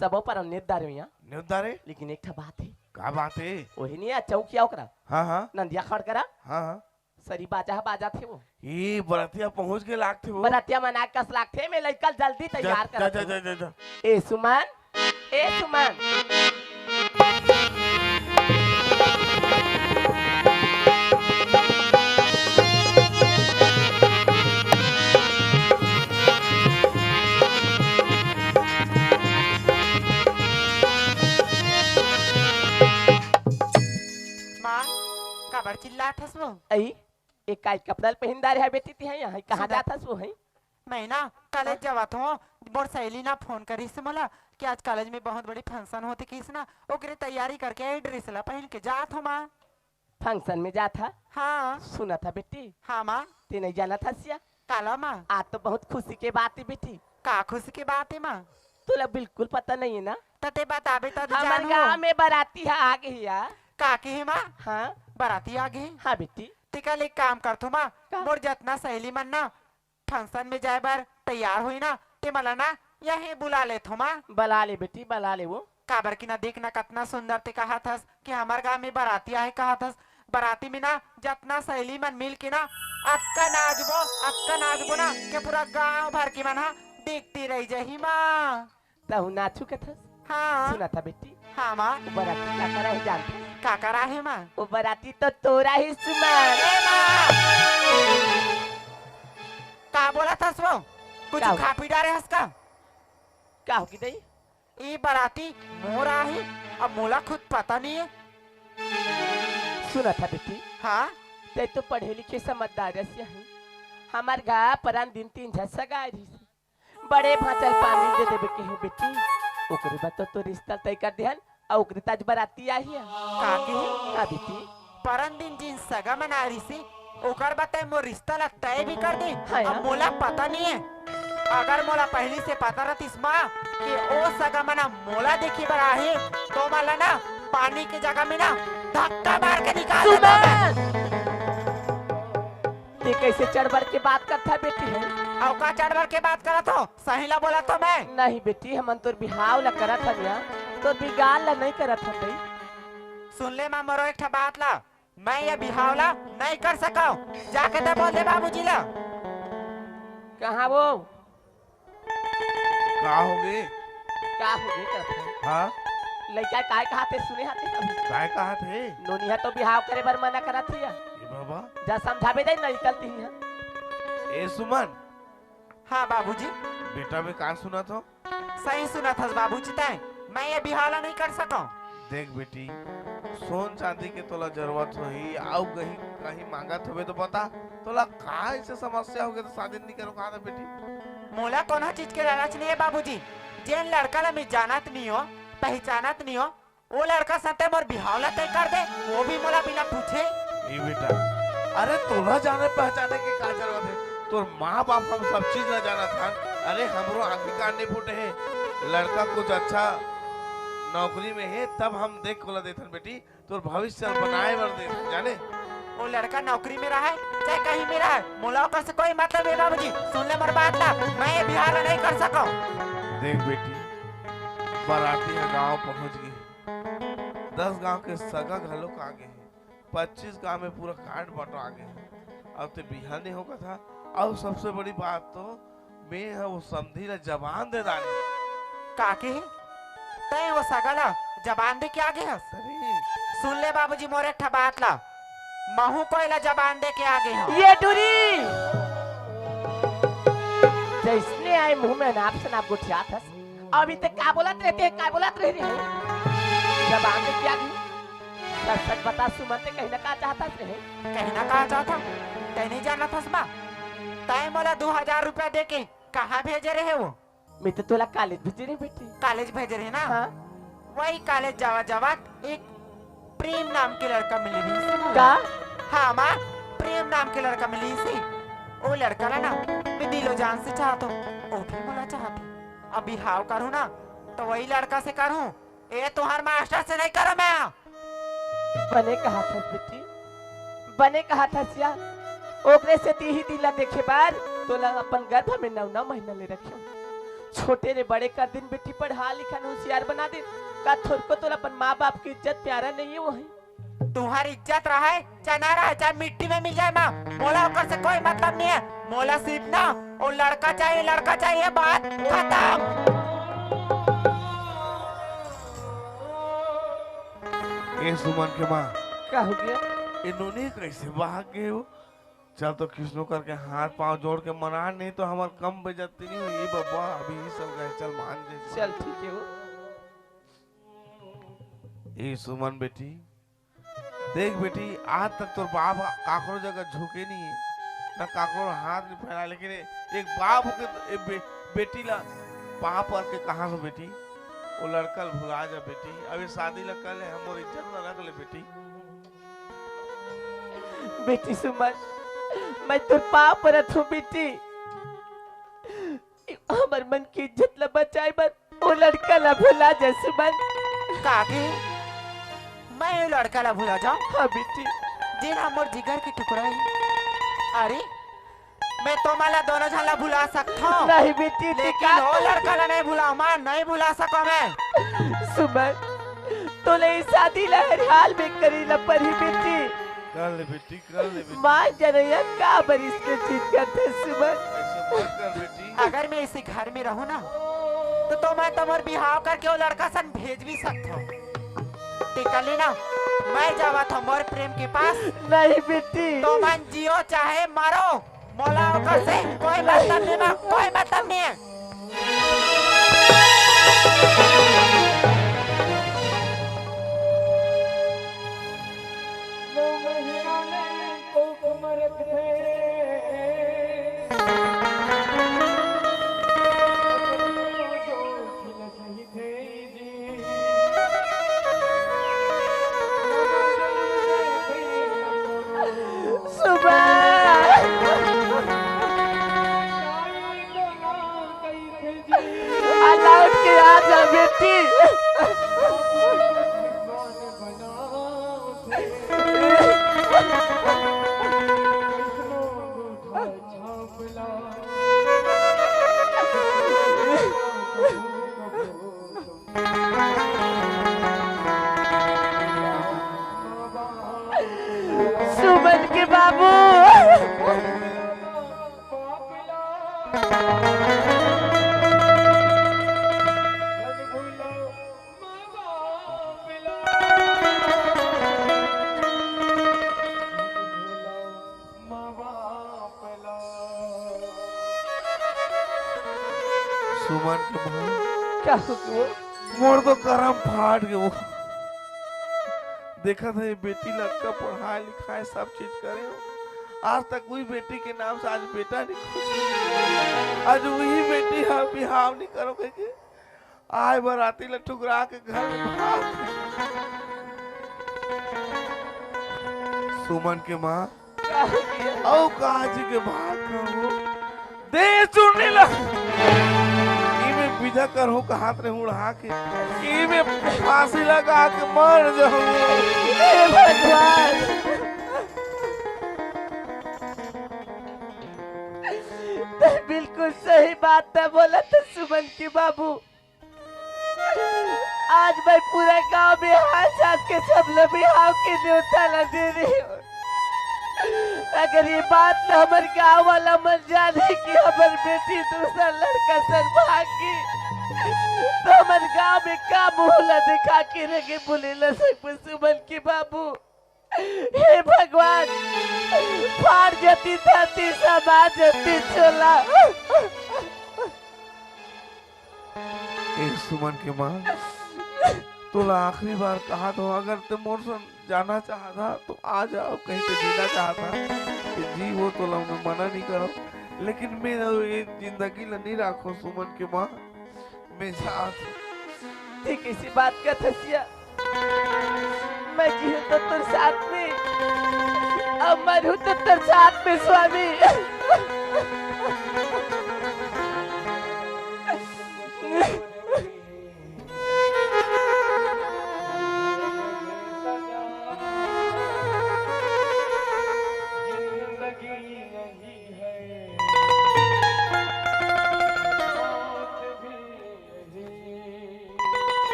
सबो पर नेतदार यहाँ नेवदारे लेकिन एक बात है का बात है वही नहीं चौकिया ओकरा हाँ हाँ नंदिया खड़ करा हाँ हाँ सरी बाजा थे वो ये बरतिया पहुंच के लागते हो बरतिया मना कस लागते मैं लइकल जल्दी जा तैयार जा कर जा जा जा ए सुमन माँ काबर चिल्लात हस वो आई एक काय कपड़ा पहनदार है बेटी थी है यहाँ कहाँ जाता सो है मैं ना कॉलेज जावत हूँ मोर सहेली ना फोन करी से मोला कि आज कॉलेज में बहुत बड़ी फंक्शन होती किस ना ओकरे तैयारी करके आई ड्रेस ला पहन के जात हूँ माँ। फंक्शन में जा था हाँ सुना था बेटी हाँ माँ ते नहीं जाना था सिया काला माँ आज तो बहुत खुशी के बात है बेटी का खुशी की बात है माँ तुला बिल्कुल पता नहीं है ना तते बताबे तो हमारे जानू गाँव में बाराती है आगे ही यार का के है माँ हाँ बराती आगे हाँ बेटी तिकल एक काम कर तू माँ का? मोर जतना सहेली मन ना फंक्शन में जाए बार तैयार हुई ना ते मला ना यही बुला ले थो माँ बला ले बेटी बला ले वो काबर की ना देखना कितना सुंदर ते कहा थस कि हमार गांव में बराती आए कहा थस बराती में ना जतना सहेली मन मिल के ना अक्का नाचबो ना के पूरा गांव भर की मन हा देखती रह जही माँ। तहु नाचू के थस हाँ सुना था बेटी हाँ माँ वो बराती क्या करा है जानते का करा है माँ वो बराती तो तोरा ही सुमन ए माँ का बोला था सो कुछ का? खा पी डारे हंस का क्या होगी दई ये बराती मोरा ही अब मोला खुद पता नहीं है। सुना था बेटी हाँ ते तो पढ़े लिखे समझदार से है हमार गा परान दिन 3 झस्सा गाय रही से बड़े भाचल पानी दे देबे के है बेटी ओकरे बाद तो रिश्ता तय कर देहन और ओकरे ताज बराती आई है का के का बेटी परन दिन जिन सगा मना रही सी ओकर बताए मो रिश्ता ला तय भी कर दी हाँ अब मोला पता नहीं है। अगर मोला पहली से पता रहतीस माँ कि ओ सगा मना मोला देखी बर आहे तो माला ना पानी के जगह में ना धक्का मार के निकाल देता मैं। ते कैसे चढ़ बढ़ के बात करता है बेटी है और का चढ़ के बात करा तो सही ला बोला तो मैं नहीं बेटी हमन तोर बिहाव ला करत हन या तोर बिगाड़ ला नहीं करत हन दई सुन ले माँ मरो एक बात ला मैं ये बिहावला नहीं कर सका जाके तो बोल दे बाबूजी ला। कहाँ वो का हो गए क्या हो गए करते हैं? हाँ लड़का काय कहाते सुने हाते अभी काय कहा थे नोनिया तो बिहाव करे बर मना करा थी ये बाबा जा समझावे दे नहीं निकलती है ए सुमन हाँ बाबूजी, बेटा में कहा सुना था सही सुना था बाबूजी तय। मैं ये बिहाला नहीं कर सका। देख बेटी सोन चांदी के तोला जरूरत होई आउ कहीं कहीं मांगत होवे तो बता तोला का ऐसे समस्या हो गए तो शादी नहीं करो कहा था बेटी मोला कोनो चीज के लालच नहीं है बाबूजी। जेन लड़का ला मैं जानत नहीं हो, पहचानत नहीं हो, वो लड़का साथे मोर बिहावला तय कर दे, वो भी मोला बिना पूछे। ए बेटा अरे तोला जाने पहचाने के का जरूरत है तोर माँ बाप हम सब चीज न जाना था। अरे हमरो आंखें कान नहीं फूटे है लड़का कुछ अच्छा नौकरी में है तब हम देख कोला देथन बेटी तोर भविष्य बनाए बर दे जाने वो लड़का नौकरी में रहा है चाहे कहीं में रहा है, मोला ओकर से कोई मतलब है बाबूजी। सुन ले मोर बात ला, मैं ये बिहाला नहीं कर सका। देख बेटी बाराती गांव पहुंच गए 10 गांव के सगा घलों का आगे है 25 गांव में पूरा कार्ड बांटो आगे है अब तो बिहार नहीं होगा था। अब सबसे बड़ी बात तो मैं है वो समझी ला जबान दे डाली काके तय वो सगला जबान दे के आगे है। अरे सुन ले बाबूजी मोरे ठा बात ला, महू कोयला जबान दे के आगे है। ये डूरी जैसने आए मुंह में नाप से नाप गुठिया था अभी तक क्या बोलत रहते हैं क्या बोलत रह रहे हैं जब आगे क्या भी सच सच बता सुमन ते कहीं ना का चाहता रहे कहना कहा चाहता तय नहीं जाना था समा। तय मोला 2000 रुपया दे के कहाँ भेजे रहे वो? मैं तो तोला कॉलेज भेजे रे बेटी कॉलेज भेजे रहे ना। हाँ वही कॉलेज जावा जावा एक प्रेम नाम के लड़का मिली थी। का हाँ माँ, प्रेम नाम के लड़का मिली थी। वो लड़का ना मैं दिलो जान से चाहता हूँ, वो भी मोला चाहती। अभी हाव करूँ ना तो वही लड़का से करूँ, ये तुम्हार मास्टर से नहीं करो मैं। बने कहा था बेटी बने कहा था सिया ओकरे से ती ही दिला देखे बार तोला अपन गर्भ में 9 महीना ले रखियो छोटे रे बड़े कर दिन बेटी पढ़ा लिखा होशियार बना दे का थोर को तोला अपन माँ बाप की इज्जत प्यारा नहीं है वही तुम्हारी इज्जत रहा है चाहे ना रहा, चाहे मिट्टी में मिल जाए माँ, मोला ओकर से कोई मतलब नहीं है। मोला सिर्फ ना वो लड़का चाहिए बात खत्म। ए सुमन के माँ क्या हो गया इन्होंने कैसे भाग गए हो चल तो किसनो करके हाथ पांव जोड़ के मना नहीं तो हमार कम बेइज्जती नहीं हुई बाबा अभी ही सब गए चल मान जे चल ठीक है वो ए सुमन बेटी देख बेटी आज तक तोर बाप काकरो जगह झुके नहीं है ना काकरो हाथ नहीं फैला लेकिन एक बाप के बेटी ला पाप पर के कहा हो बेटी वो लड़का भुला जा बेटी अभी शादी ला कर ले हमर इज्जत ना रख ले बेटी बेटी सुमन मैं तुर पाप परत हूँ बेटी हमर मन की इज्जत ला बचाए बर वो लड़का ला भुला जा सुमन काके मैं ये लड़का ला भूला जाऊं? हाँ बेटी जिन हमर जिगर की टुकड़ा है। अरे मैं तो माला दोनों झला भुला सकता हूँ, नहीं बेटी लेकिन वो लड़का ला नहीं भुला, मैं नहीं भुला सका मैं। सुमन तो ले शादी ला हर हाल में करी ला पर ही बेटी कर ले बेटी माँ जनैया का बरिस के चीज करते सुमन ऐसे मत कर बेटी अगर मैं इसी घर में रहूँ ना तो मैं तुम्हार बिहाव करके वो लड़का सन भेज भी सकता हूँ। टिकली ना मैं जावा था मोर प्रेम के पास, नहीं बेटी तो मन जियो चाहे मारो, मोला ओकर से कोई मतलब नहीं बा, कोई मतलब नहीं है। अलाउड के आ जा बेटी सुमन के बाबू सुमन के माँ क्या हो गया? मोर तो करम फाट गए वो। देखा था ये बेटी लड़का पढ़ाई लिखाई सब चीज करे हो। आज तक वही बेटी के नाम से आज बेटा नहीं खुशी। आज वही बेटी हाँ बिहाव नहीं करो के आए बराती ला ठुकरा के घर में भाग। सुमन के माँ क्या हो गया? औ काजी के भाग कहो दे चुनने ला इमे विदा करो का हाथ में उड़ा के इमे फांसी लगा के मर जाओ। हे भगवान, तो बिल्कुल सही बात है बोला तो सुमन की बाबू। आज मैं पूरे गांव में हाथ साथ के सब लोग बिहाव के न्योता ला दे रही हूँ। अगर ये बात न हमारे गाँव वाला मन जाने की हमारी बेटी दूसरा लड़का सर भागी तो हमारे गाँव में का मुहला दिखा के रखे बोले ला सकते सुमन की बाबू। हे भगवान, फाड़ जती धरती समा जती चोला। सुमन के माँ तोला आखिरी बार कहा तो अगर तुम मोर संग जाना चाहता तो आ जाओ, कहीं पे जीना चाहता कि जी वो तो मैं मना नहीं करो, लेकिन मैं ये जिंदगी ला नहीं राखो सुमन के माँ। मैं साथ ठीक इसी बात का थसिया मैं जी हूँ तो तेरे साथ में, अब मरूँ तो तेरे साथ में स्वामी।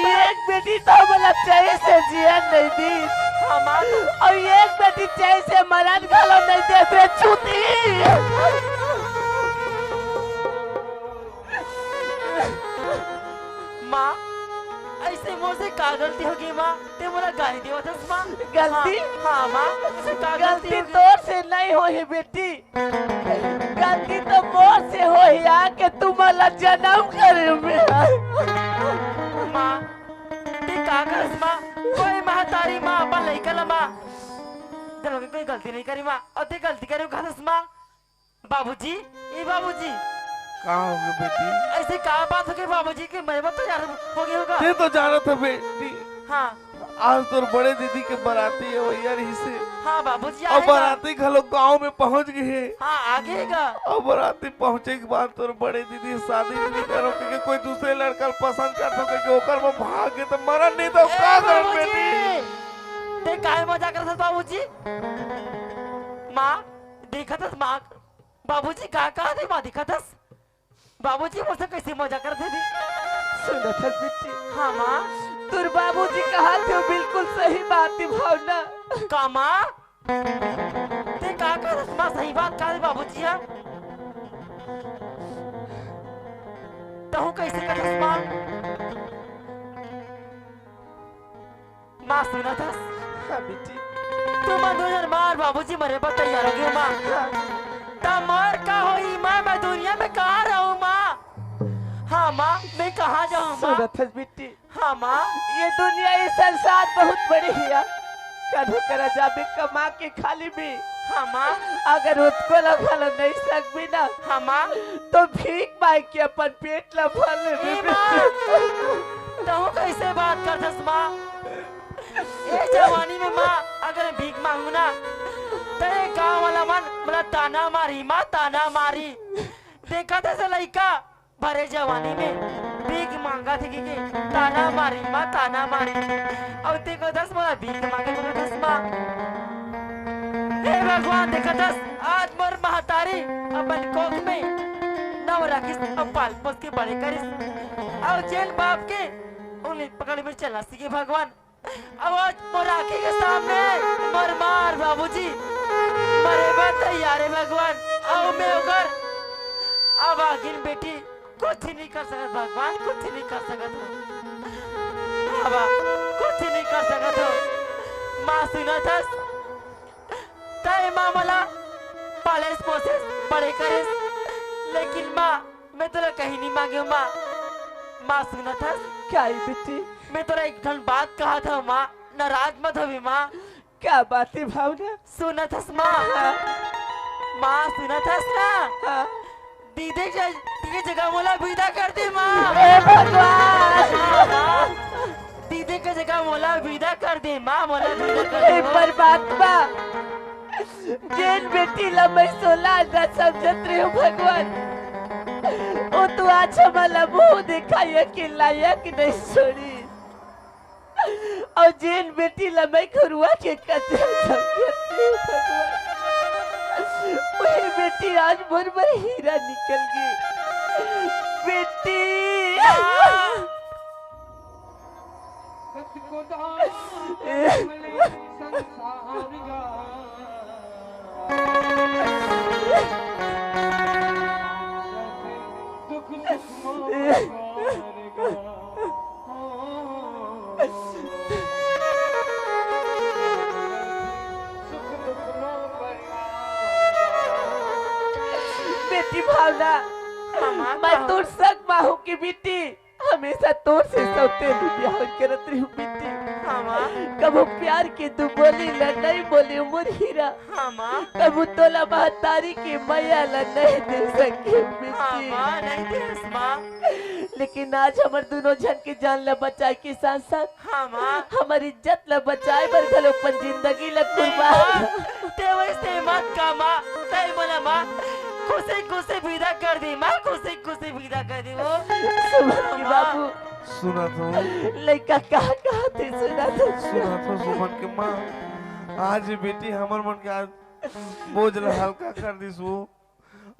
एक बेटी तो मतलब चाहिए से जिया नहीं दी हमारा, और एक बेटी चाहिए से मरण घालो नहीं दे से छूती। माँ ऐसे मोर से का गलती होगी माँ? ते मोरा गाली दियो दस माँ। गलती? हाँ माँ, से का गलती तोर से नहीं हो ही बेटी, गलती तो मोर से हो ही आके तुम अलग जन्म करे माँ। ते का करस माँ? कोई महतारी माँ अपन लइका ला माँ चलो कोई गलती नहीं करी माँ, और ते गलती करे घरस माँ। बाबूजी, ये बाबूजी कहाँ हो गए बेटी? ऐसे क्या बात हो गई बाबूजी की? मैं तो यार हो गया होगा। ते तो जाना था बेटी, हाँ आज तो बड़े दीदी के बराती है वही यार ही से। हाँ बाबूजी और बराती घलो गांव में पहुंच गए हैं। हाँ आगेगा। और बराती पहुंचे के बाद तो बड़े दीदी शादी नहीं करो क्योंकि कोई दूसरे लड़का पसंद करता हो क्योंकि ओकर में भाग गए तो मरन नहीं तो का कर बेटी। ते काहे मजा करत बाबूजी? माँ देखतस माँ, बाबूजी का दे माँ देखतस बाबूजी मुझसे कैसे मजा करते थे? सुनो बेटी, हाँ माँ। तुर बाबूजी कहा थे बिल्कुल सही बात थी भावना। का माँ? ते का करत माँ सही बात का बाबूजी है? तो कैसे करत माँ? माँ सुना था? हाँ बेटी, तुम दोनों मार बाबूजी मरे पर तैयार हो गए माँ। तमर का होई माँ, मैं दुनिया में कहाँ रहूँ माँ? हाँ माँ, मैं कहाँ जाऊँ माँ? सुनो बेटी, हाँ माँ। ये दुनिया ये संसार बहुत बड़ी है, कनु करा जाबे कमा के खाली भी हाँ माँ अगर उसको लफल नहीं सकबी ना हाँ माँ तो भीख मांग के अपन पेट लफल ए माँ तू कैसे बात करतस माँ ए जवानी में माँ अगर भीख मांगू ना तो ये गाँव वाला मन मला ताना मारी माँ ताना मारी देखा था से लड़का भरे जवानी में भीख मांगा थी कि ताना मारी माँ ताना मारी अब देखो दस मला भीख मांगे मला दस माँ हे भगवान देखा दस आज मोर महतारी अपन कोख में नव राखिस अब पाल पोस के बड़े करिस अब जेल बाप के उन्हें पकड़ में चला सीखे भगवान अब आज मोर आँखी के सामने मोर मार बाबूजी मरे बात तैयार है भगवान अब मैं उगर अब आगिन बेटी कुछ नहीं कर सकत भगवान कुछ नहीं कर सकत हो अब कुछ नहीं कर सकत हो माँ सुना था तय माँ मला पालेस पोसेस बड़े करेस लेकिन माँ मैं तोरा कहीं नहीं मांगे माँ माँ सुना था क्या है बेटी मैं तोरा एक धन बात कहा था माँ नाराज मत होवी माँ क्या बात है भावना सुना था माँ माँ सुना था ना हाँ। दीदी की जगह मोला विदा कर दे माँ हे भगवान माँ दीदी की जगह मोला विदा कर दे माँ मोला विदा कर हे दे परमात्मा जेन बेटी ला मैं सोला ना समझत रही हूँ भगवान वो तो आज हमारा मुंह दिखाया कि लायक नहीं छोड़ी और जेन बेटी ला मैं घरुआ के कचरा समझत रही हूँ भगवान वही बेटी आज मोर पर हीरा निकल गई बेटी बेटी भावना मैं तोर सग माहू की बेटी हमेशा तोर से सौते ब्याह करत रही हूँ बेटी कबो प्यार के तू बोली ला नहीं बोली उमर हीरा कबो तोला महतारी के मैया ला नहीं दे सके बेटी नहीं दे माँ लेकिन आज हमार दोनों जन के जान ला बचाए के साथ साथ हमारी इज्जत ला बचाए बर घलो अपन जिंदगी ला कुर्बान ते वैसे मत का माँ तय बोला माँ खुशी खुशी विदा कर दी माँ खुशी खुशी विदा कर दी वो सुमन की बाबू सुना तो लड़का कहाँ कहाँ थे सुना तो सुमन के माँ आज बेटी हमर मन के आज बोझ हल्का कर दी सु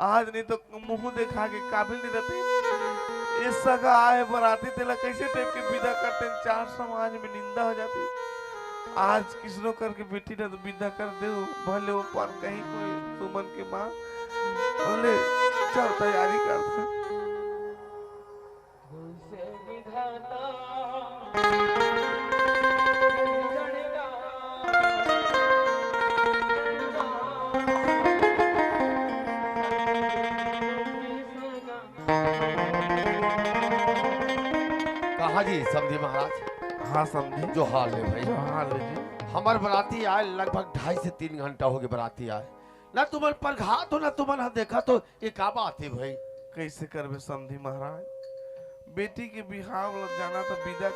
आज नहीं तो मुंह दिखा के काबिल नहीं रहते इस सगा आए बराती तेला कैसे टाइप के विदा करते चार समाज में निंदा हो जाती आज किसनो करके बेटी ने तो विदा कर दे भले वो पर कहीं कोई सुमन के माँ बोले चल तैयारी करते कहा जी समझे महाराज। हाँ समझे जो हाल है भाई, जो हाल है जी हमार बराती आए लगभग 2.5 से 3 घंटा हो गए बराती आए ना तुम्हारे पर घात हो ना तुम्हारा देखा तो ये का बात है भाई। कैसे करबे समझी महाराज बेटी के बिहाव लग जाना तो विदा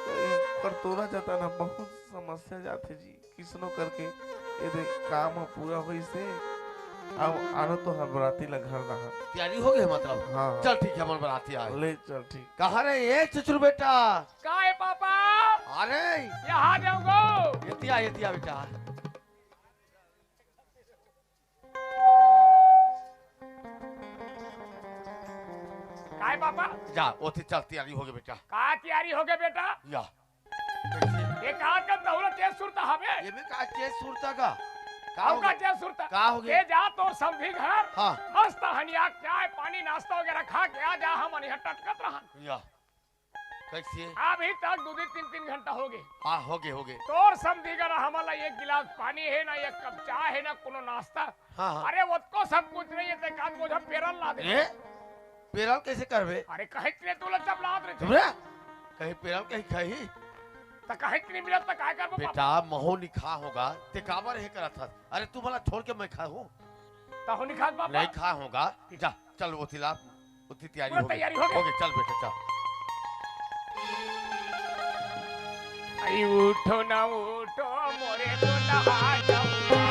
कर तोरा जाता ना बहुत समस्या जाते जी किसनो करके ये काम पूरा हुई से अब आनो तो हम बराती ला घर रहा तैयारी हो गई मतलब। हाँ चल ठीक है हमारे बराती आए। ले चल ठीक कहा रे ये चचुर बेटा। का है पापा अरे यहाँ जाऊंगो ये बेटा का है पापा जा ओथे चल तैयारी हो गई बेटा। का तैयारी हो गए बेटा या ये कहा का दौलत तेज सुरता हवे ये में का चेस सुरता का काऊ का तेज सुरता का हो गया? ये जा तोर समधी घर हाँ मस्त हनिया चाय पानी नाश्ता वगैरह खा के आ जा हम अनिह टटकत रहन या कैसे अभी तक 2-3 घंटा हो गए। हाँ हो गए तोर समधी घर हमारा एक गिलास पानी है ना एक कप चाय है ना कोनो नाश्ता। हाँ हाँ अरे वो तो सब कुछ नहीं है ते कान मुझे पेरल ला दे। ए पेराल कैसे करबे अरे कहे के तू लच्चा लाद रे तुमरे कहीं पेराल कहीं कहीं तो काहे के नहीं मिलत तो काय करबो बेटा महो निखा होगा ते काबर है करा था। अरे तू मला छोड़ के मैं खा हूँ तो हो नहीं खात बाबा नहीं खा होगा। जा चल वो तिला उतनी तैयारी पूरा हो गई। तैयारी हो गई। चल बेटा चल। आई उठो ना उठो मोरे दुल्हा जाऊंगा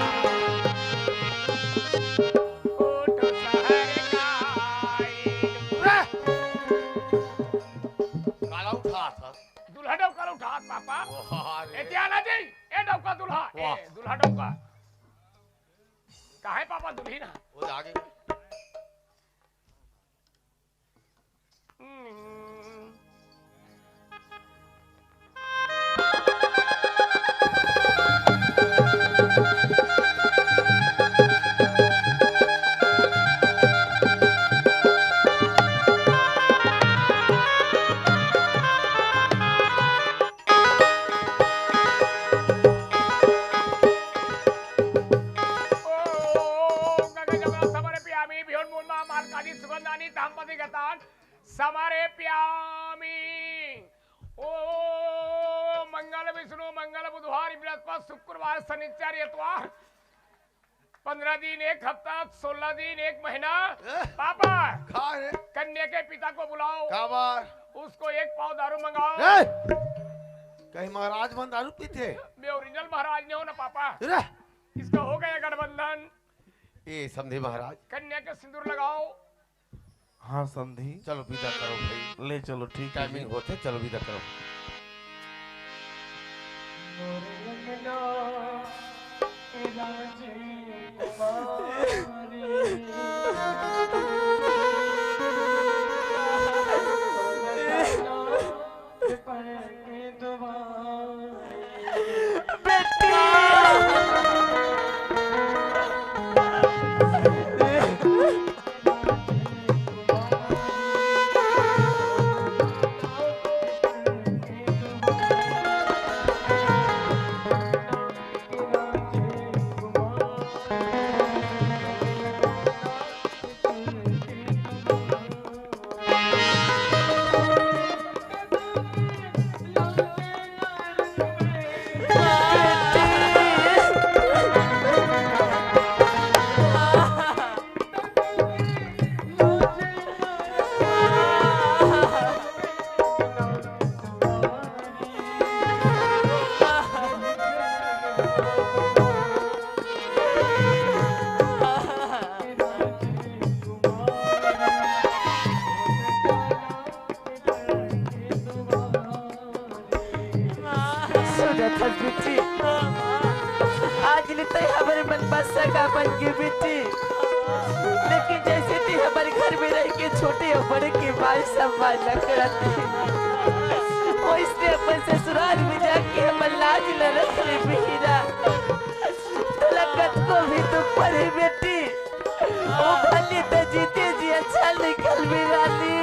उठो शहर का काला उठा था। दुल्हा डौका उठा पापा वाह ए रे। ध्यान जी ए डौका दुल्हा वाह। ए दुल्हा डौका काहे पापा दुल्ही ना वो आगे समारे प्यामी ओ मंगल विष्णु मंगल बुधवार बृहस्पति शुक्रवार शनिचर इतवार 15 दिन एक हफ्ता 16 दिन एक महीना पापा खा रे। कन्या के पिता को बुलाओ काबर उसको एक पाव दारू मंगाओ ए! कहीं महाराज बन दारू पीते मैं ओरिजिनल महाराज ने हो ना पापा रे। इसका हो गया गठबंधन ए समझे महाराज कन्या के सिंदूर लगाओ हाँ समझी चलो विदा करो भाई ले चलो ठीक है टाइमिंग होते चलो विदा करो। बेटी आज लेते हमारे मन बस सका बन के बेटी लेकिन जैसे थी हमारे घर में रह के छोटे और बड़े के बाल संभाल न करते वो इसने अपन ससुराल में जाके हम लाज न रख ले बिहीरा तलकत को भी तो पड़े बेटी वो भले तो जीते जी अच्छा निकल भी वाली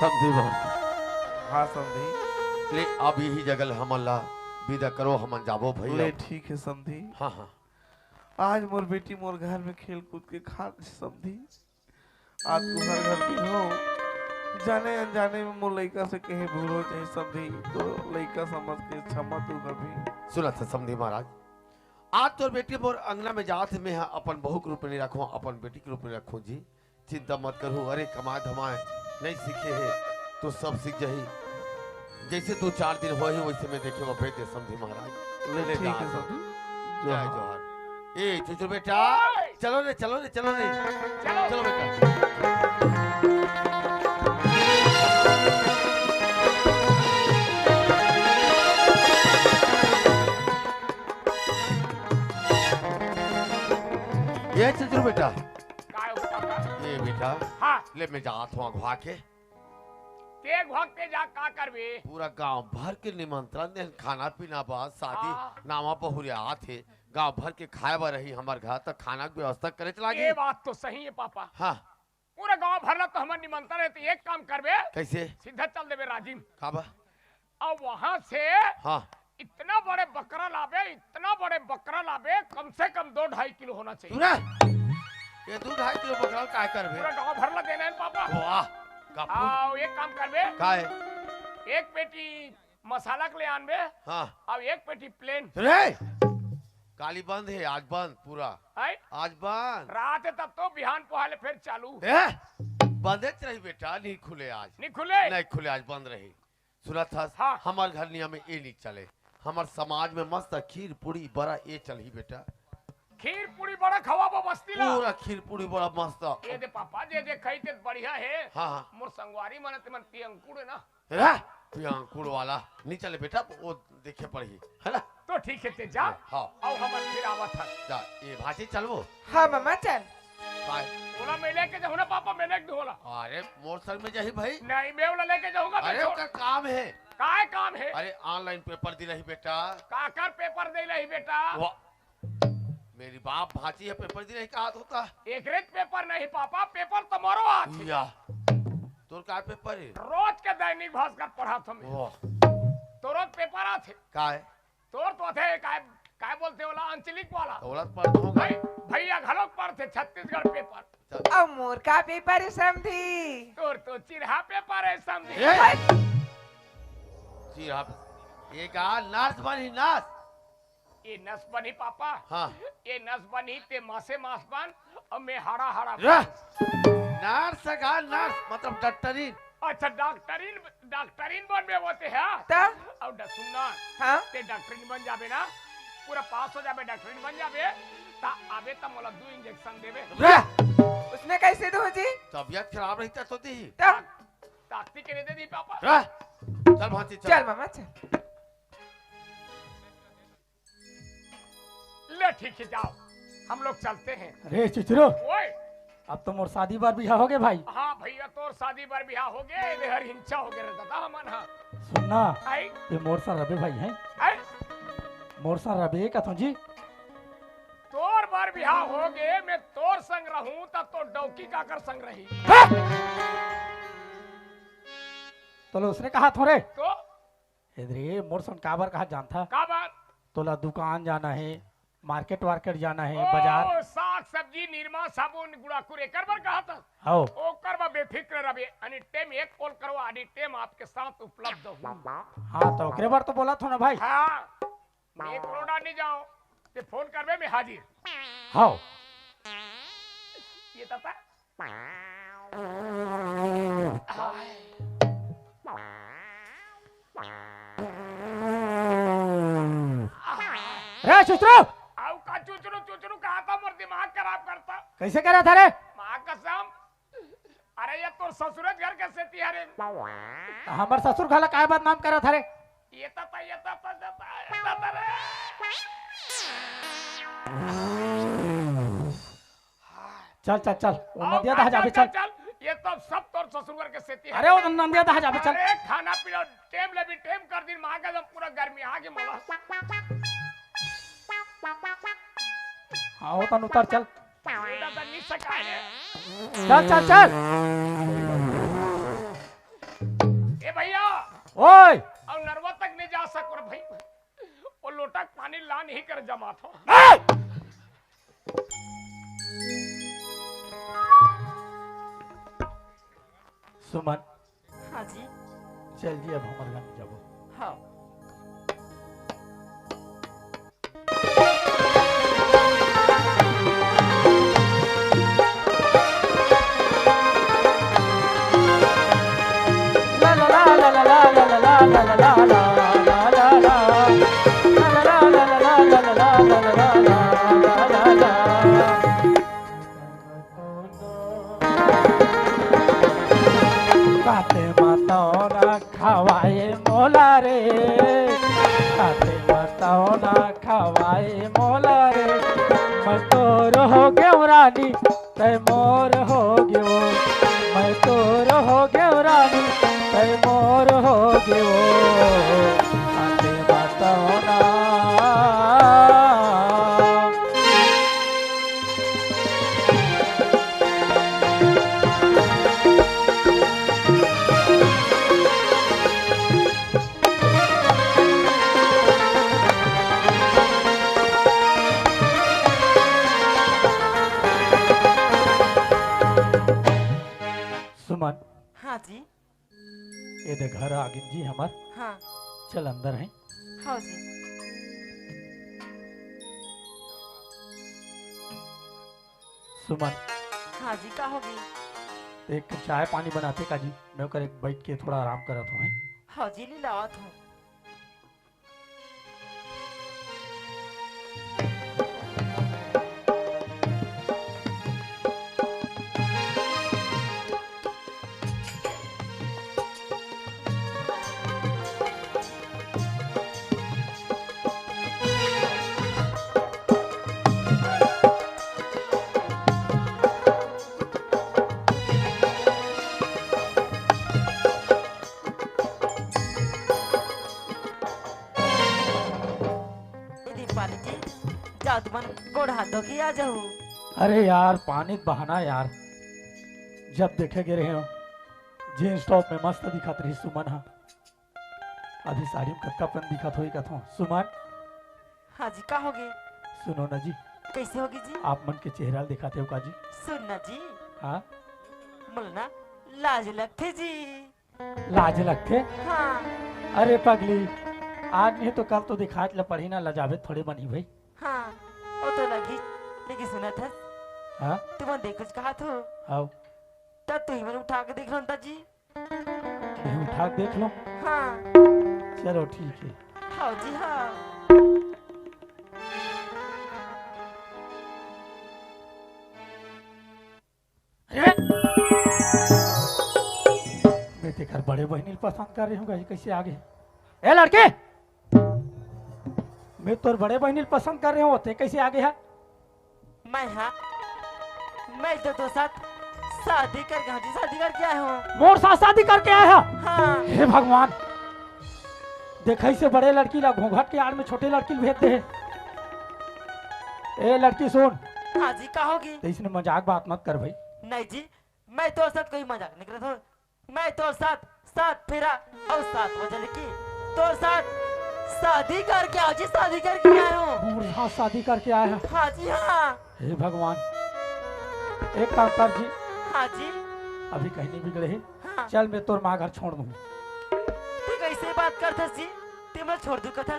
समझी बात हाँ समझी ले अब यही जगल हम अल्लाह विदा करो हम जाबो ले भैया। ठीक है समझी हाँ हाँ आज मोर बेटी मोर घर में खेल कूद के खा समझी आज तू हर घर की हो जाने अनजाने में मोर लइका से कहीं भूल हो जाए समझी तो लइका समझ के क्षमा तू कभी। सुना था समझी महाराज, आज तो बेटी मोर अंगना में जात में है, अपन बहू के रूप में नहीं रखो, अपन बेटी के रूप में रखो जी। चिंता मत करो, अरे कमाए धमाए नहीं सीखे है तो सब सीख जाही। जैसे 2-4 दिन हो ही वैसे मैं देखे वो भेज दे समझी महाराज। ले ले ठीक है समझी। जय जोहर। ए चुचुर बेटा, चलो रे चलो रे चलो रे, चलो। चलो बेटा। ये चुचुर बेटा, काय हो पापा? ये बेटा हाँ ले मैं जात हूँ अगवा के, के भक्ते जा का करबे? पूरा गांव भर के निमंत्रण दे, खाना पीना बाद शादी हाँ। नामा बहुरिया थे, गांव भर के खाए बर रही हमार घर तक खाना की व्यवस्था करे चला ये बात तो सही है पापा। हाँ पूरा गांव भरला तो हमार निमंत्रण है, तो एक काम करबे, कैसे सीधा चल देबे राजिम, काबा और वहां से हाँ इतना बड़े बकरा लाबे, इतना बड़े बकरा लाबे, कम से कम 2-2.5 किलो होना चाहिए। सुना ये 2-2.5 किलो बकरा काय करबे पूरा गांव भरला देना है पापा। वाह काफू आओ एक काम करबे, काय एक पेटी मसाला के ले आनबे, हाँ और एक पेटी प्लेन सुने काली बंद है आज, बंद पूरा है। आज बंद रात है तब तो बिहान पहले फिर चालू बंदे रही बेटा, नहीं खुले आज, नहीं खुले। नहीं खुले आज, बंद रही। सुना था हाँ। हमार घर नियम में ये नहीं चले, हमार समाज में मस्त खीर पूरी बड़ा ये चल ही बेटा, खीर पूरी बड़ा खवाबो बस्ती ला। पूरा खीर पूरी बड़ा मस्त। ये दे पापा, दे दे खाई ते बढ़िया है। हाँ हाँ मोर संगवारी मन ते मन पियंकुड़ है ना, पियांकुड़ वाला नहीं चले बेटा, वो देखे पड़ी है ना। तो ठीक है ते जा। हाँ आओ हमर फिर आवत है। जा ये भाषी चलबो हाँ मामा चल। काय बोला मैं लेके जाऊँ ना पापा, मैं लेके होला। अरे मोर सर में जाही भाई, नहीं मैं वाला लेके जाऊंगा। अरे उसका काम है, काय काम है? अरे ऑनलाइन पेपर दी रही बेटा, काकर पेपर दे रही बेटा? मेरी बाप भाची है, पेपर दी रही का हाथ होता एक रेत पेपर नहीं पापा, पेपर तुम्हारो हाथ है। या तोर का पेपर है रोज के दैनिक भास्कर पढ़ा तुम, वाह तो रोज पेपर आते। का है तोर तो थे काय काय बोलते वाला अंचलिक वाला दौलत पर होगा भाई, भैया घलोक पढ़ते छत्तीसगढ़ पेपर। अब मोर का पेपर है समझी। तोर तो चिरहा पेपर है समझी। जी आप ये का नर्स बनी नर्स, ये नस बनी पापा। हाँ ये नस बनी ते मासे मास बन, और मैं हरा हरा नर्स का नर्स मतलब डॉक्टरीन। अच्छा डॉक्टरीन, डॉक्टरीन बन में होते हैं। तब और सुनना हाँ ते डॉक्टरीन बन जाबे ना, पूरा पास हो जाबे, डॉक्टरीन बन जाबे, ता आबे ता मोला 2 इंजेक्शन देबे। उसमें कैसे दो जी? तबियत खराब रहता तो दी तब ताकती के दे दी पापा। चल भांति चल मामा चल। ले ठीक है जाओ, हम लोग चलते हैं। अरे चुचरो, ओए अब तो मोर शादी बार बियाह हो गए भाई। हाँ भैया तोर शादी बार बियाह हो गए, इधर हर हिंसा हो गए दादा हमन। हाँ सुनना आई ये मोर सा रबे भाई हैं, आई मोर सा रबे कथो जी। तोर बार बियाह हो गए, मैं तोर संग रहूं तब तो डौकी काकर संग रही। तो उसने कहा थोड़े तो इधरे मोर सुन काबर कहा जानता, का बात? तोला दुकान जाना है, मार्केट वार्केट जाना है, बाजार ओ, साग सब्जी निरमा साबुन गुड़ाकुर एकर बार कहा था। आओ। ओकर बा बेफिक्र रबे, अनि टेम एक कॉल करो, अनि टेम आपके साथ उपलब्ध हूं। हाँ तो ओकरे बार तो बोला था ना भाई। हाँ मैं कोरोना नहीं जाओ, ते फोन करबे मैं हाजिर। हाँ ये तता रे चुचरो, आउ का चुचरू चुचरू कहा था, मोर दिमाग खराब करता। कैसे करा था रे? माँ कसम, अरे ये तो ससुरत घर कैसे तिहारे? हमार ससुर खाला काय बदनाम करा था रे? ये तता ये तता रे। चल चल चल वो आओ, नदिया दहा जाबे चल। चल ये तो सब तोर ससुर घर के सेती है। अरे वो नदिया दहा जाबे चल। अरे खाना पीना टेम ले भी टेम कर दिन माँ का पूरा गर्मी आ गई मोला। हाँ वो तन उतर चल बेटा तो नहीं सका है। चल चल चल। ए भैया ओए और नरवा तक नहीं जा सको रे भाई, वो लोटा पानी ला नहीं कर जमा था। सुमन हाँ जी चल जी अब हमारे घर में जाबो। हाँ ला ला ला ला ला ला ला ला ला ला ला ला ला ला ला। ला ला ला ला ला ला ला ला ला ला ला ला ला। काते माताओ ना खवाए मोला रे, काते माताओ ना खवाए मोला रे। मैं तोर हो गयो रानी तै मोर हो गयो, मैं तोर हो गयो रानी तै मोर हो गयो। काते माताओ ना सुमन हाँ जी ये दे घर आ गई जी हमार। हाँ चल अंदर है। हाँ जी सुमन हाँ जी का होगी। एक चाय पानी बनाते का जी, मैं कर एक बैठ के थोड़ा आराम करत हूँ। हाँ जी ले लावत हूँ। दीपाली जी जाओ तुम गोड़ हाथ धो के आ जाओ। अरे यार पानी बहाना यार, जब देखे गे रहे हो जीन्स टॉप में मस्त दिखत रही सुमन। हाँ अभी साड़ी में कक्कापन दिखत होई कथो सुमन। हाँ जी का होगी। सुनो ना जी, कैसे होगी जी। आप मन के चेहरा दिखाते हो का जी। सुन ना जी हाँ बोलना लाज लगते जी। लाज लगते। हाँ अरे पगली आज नहीं तो कल तो दिखात ल पड़ी ना, लजावे थोड़े बनी भाई। हाँ वो तो लगी लेकिन सुना था हाँ तुम देख कुछ कहा तो आओ तब तू ही मैंने उठा के देख लो अंता जी। ये उठा के देख लो। हाँ चलो ठीक है। हाँ जी हाँ मैं तेकर बड़े बहनी पसंद कर रही हूँ कैसे आगे। ए लड़के मैं तोर बड़े बहनी पसंद कर रही हूँ, ते कैसे आगे है। मैं हाँ मैं तो साथ शादी कर गया जी, शादी करके आया हूँ। मोर साथ शादी करके आया है। हाँ हे भगवान देखै से बड़े लड़की ला घूंघट के आड़ में छोटे लड़की भेज दे है। ए लड़की सुन, हाँ जी का होगी। तो इसने मजाक बात मत कर भाई। नहीं जी मैं तो साथ कोई मजाक नहीं करता हूँ। मैं तो साथ फेरा और 7 बजे की तो साथ शादी करके आओ जी, शादी करके आया हूँ। मोर साथ शादी करके आया है। हाँ जी हाँ हे भगवान एक काम कर जी, हाँ जी अभी कहीं नहीं बिगड़े है। हाँ चल मैं तोर माँ घर छोड़ दूँ। तू कैसे बात करता जी, तू मैं छोड़ दूँ कथा।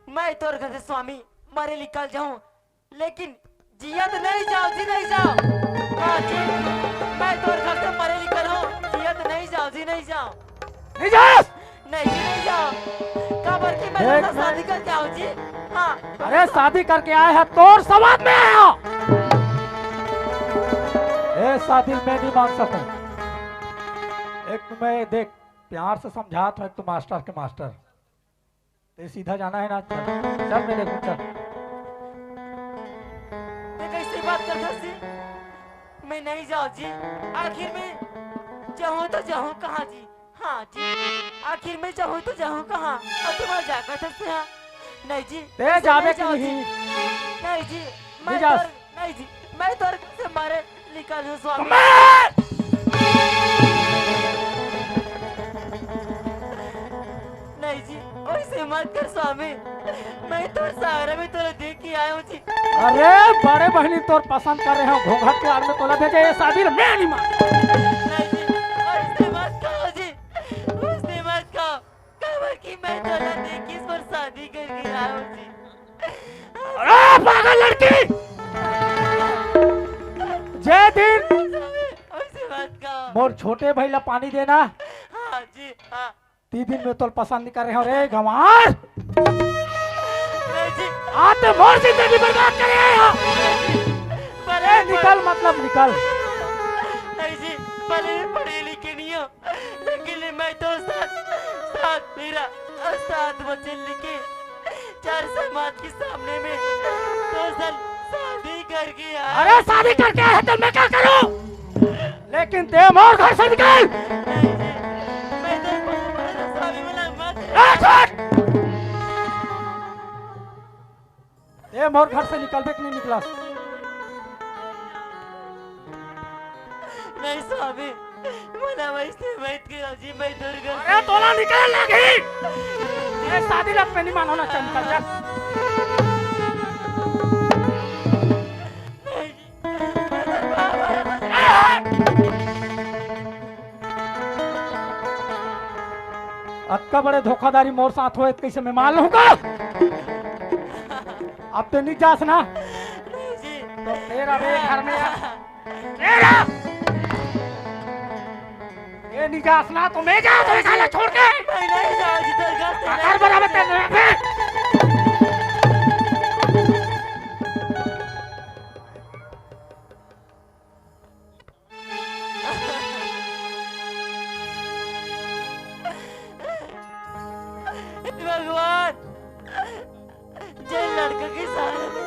मैं तोर घर से स्वामी मारे निकल जाऊँ लेकिन जिया तो नहीं जाओ जी, नहीं जाओ। हाँ जी मैं तोर घर से मारे निकल हूँ, जिया तो नहीं जाओ जी, नहीं जाओ। नहीं जा। नहीं जी नहीं जाओ। कबर की मैं देख तो शादी करके आओ जी। हाँ अरे शादी करके आया है तोर समाज में आया। ए शादी मैं नहीं मान सकूं। एक तो मैं देख प्यार से समझा तो एक तो मास्टर के मास्टर, ते सीधा जाना है ना। चल चल मेरे को चल। मैं कैसे बात करता जी, मैं नहीं जाऊँ जी। आखिर में जाऊँ तो जाऊँ कहाँ जी। हाँ जी आखिर में जाऊँ तो जाऊँ कहाँ। और तुम्हारा जाकर था हाँ। नहीं जी ते ऐसे जावे नहीं की जाऊँ जी। नहीं। नहीं जी मैं नहीं जा। नहीं जी मैं तो से मारे निकल हूँ स्वामी। नहीं जी वैसे मत कर स्वामी, मैं तो सारा में तो देख के आया हूँ जी। अरे बड़े बहनी तोर पसंद कर रहे हो, घूंघट के आड़ में तोला भेजे ये शादी मैं नहीं मान। नहीं जी ऐसे मत करो जी। पागल लड़की जे दिन ऐसे मत कहो। मोर छोटे भाई ला पानी देना हाँ जी हाँ। 3 दिन में तो पसंद नहीं कर रहे हो रे गंवार। नहीं जी आते मोर जिंदगी बर्बाद कर रहे हो। भले निकल मतलब निकल। नहीं जी भले पढ़ी लिखी नहीं हो लेकिन मैं तो साथ मेरा 7 बच्चे लिखे 4 समाज के सामने में तो शादी करके आया। अरे शादी करके आया तो मैं क्या करूं? लेकिन ते मोर घर से निकल। मैं तो स्वामी वाला मत। ते मोर घर से निकलबे कि नहीं निकला? नहीं स्वामी मला वैसे बैठ के जी मैं दुर्गा। अरे तोला निकल लगी। ये शादी लत में नहीं मानना चाहिए निकल जा। अक्का बड़े धोखाधारी मोर साथ हुए कैसे मैं मान लूंगा? अब तो नहीं जास ना तो तेरा भी घर में तेरा ये नहीं जास ना तो मैं जाऊं तो खाला छोड़ के मैं नहीं जाऊँ जी दुर्गा घर बराबर तेरे पे। भगवान जे लड़का के सहारे में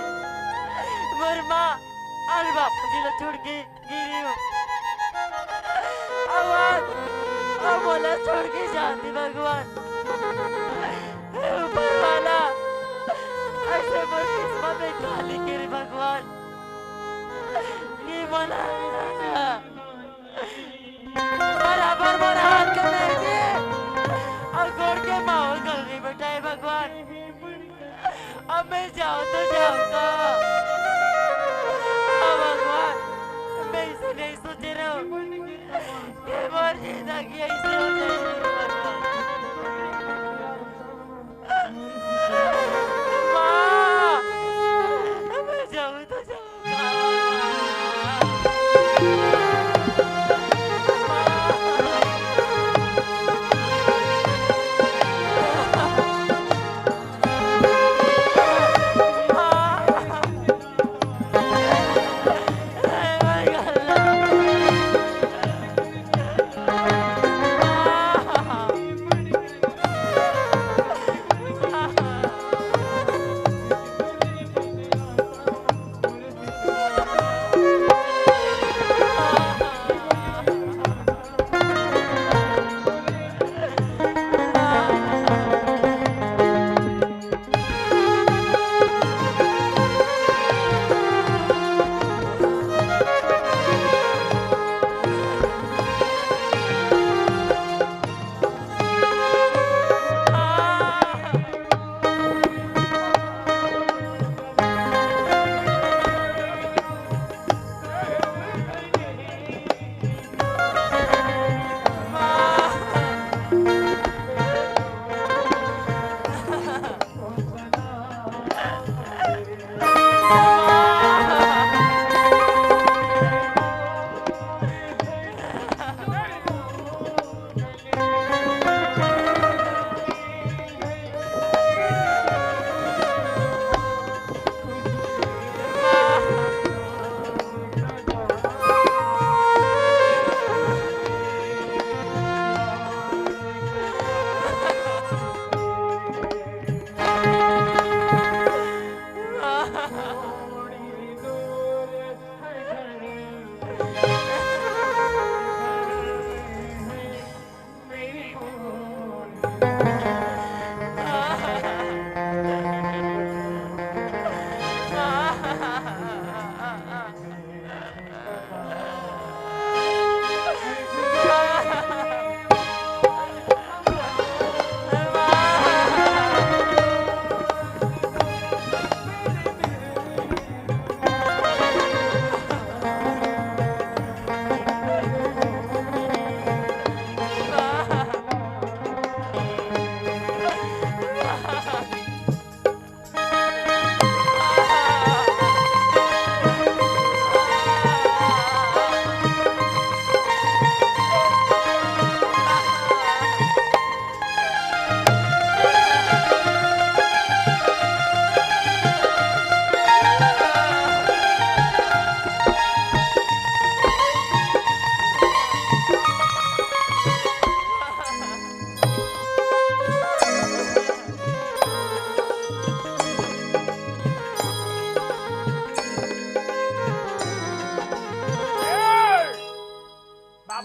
मोर माँ और बाप जी ला छोड़ के गिरी हूँ। अब बोला छोड़ के जाती भगवान ऊपर वाला ऐसे मोर किस्मत में खाली गिरी भगवान ये बोला बराबर मोरा हाथ कर नहीं दिए और गोड़ के माहौल कर नहीं बैठाए भगवान। अब मैं जाऊँ तो जाऊँगा भगवान मैं इसे नहीं सोचे रहा हूँ ये मोर जिंदगी ऐसे हो जाएगी माँ मैं जाऊँ तो जाऊँगा।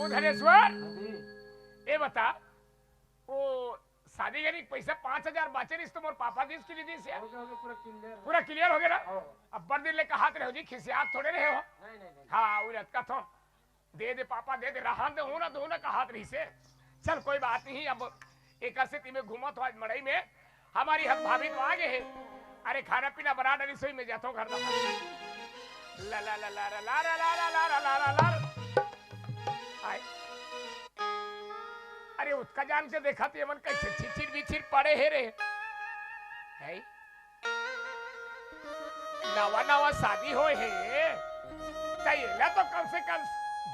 बाबू धनेश्वर ये बता वो शादी के पैसा 5,000 बाचे रिश्ते मोर पापा दिस के लिए दिस यार पूरा क्लियर हो गया ना अब बड़ दिन ले कहा रहे हो जी खिसियात थोड़े रहे हो हाँ उलट का तो दे पापा दे रहा दे हो ना कहा रही से चल कोई बात नहीं अब एक स्थिति में घूमा तो आज मड़ई में हमारी हक भाभी तो आगे है अरे खाना पीना बना डाली सोई में जाता हूँ घर ला ला ला ला ला ला ला ला ला ला ला ला ला आए अरे उसका जान से देखा तो मन कैसे छिचिर बिचिर पड़े है रे है नवा नवा शादी हो है तैला तो कम से कम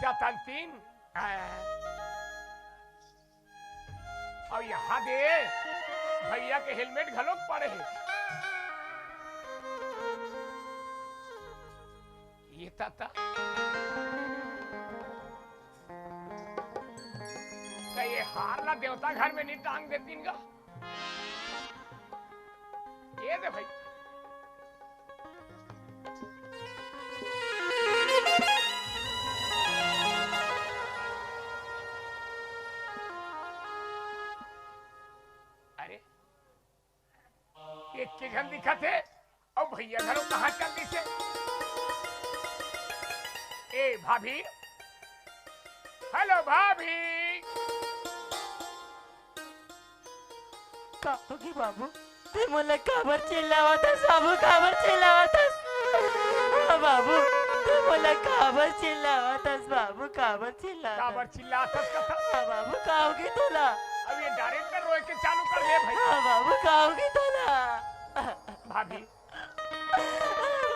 जातन 3 और यहाँ दे भैया के हेलमेट घलोक पड़े है ये ताता ये हार ना देवता घर में नहीं टांग देती इनका ये दे भाई अरे एक के घर दिखा थे और भैया घरों कहाँ चलती से ए भाभी हेलो भाभी काकी बाबू ते मला काबर चिल्लावतस बाबू काबर चिल्लावतस बाबू ते मला काबर चिल्लावतस बाबू काबर चिल्लातस कथा बाबू काओगी तुला अब ये डायरेक्टर रोए के चालू कर दे भाई बाबू काओगी तुला भाभी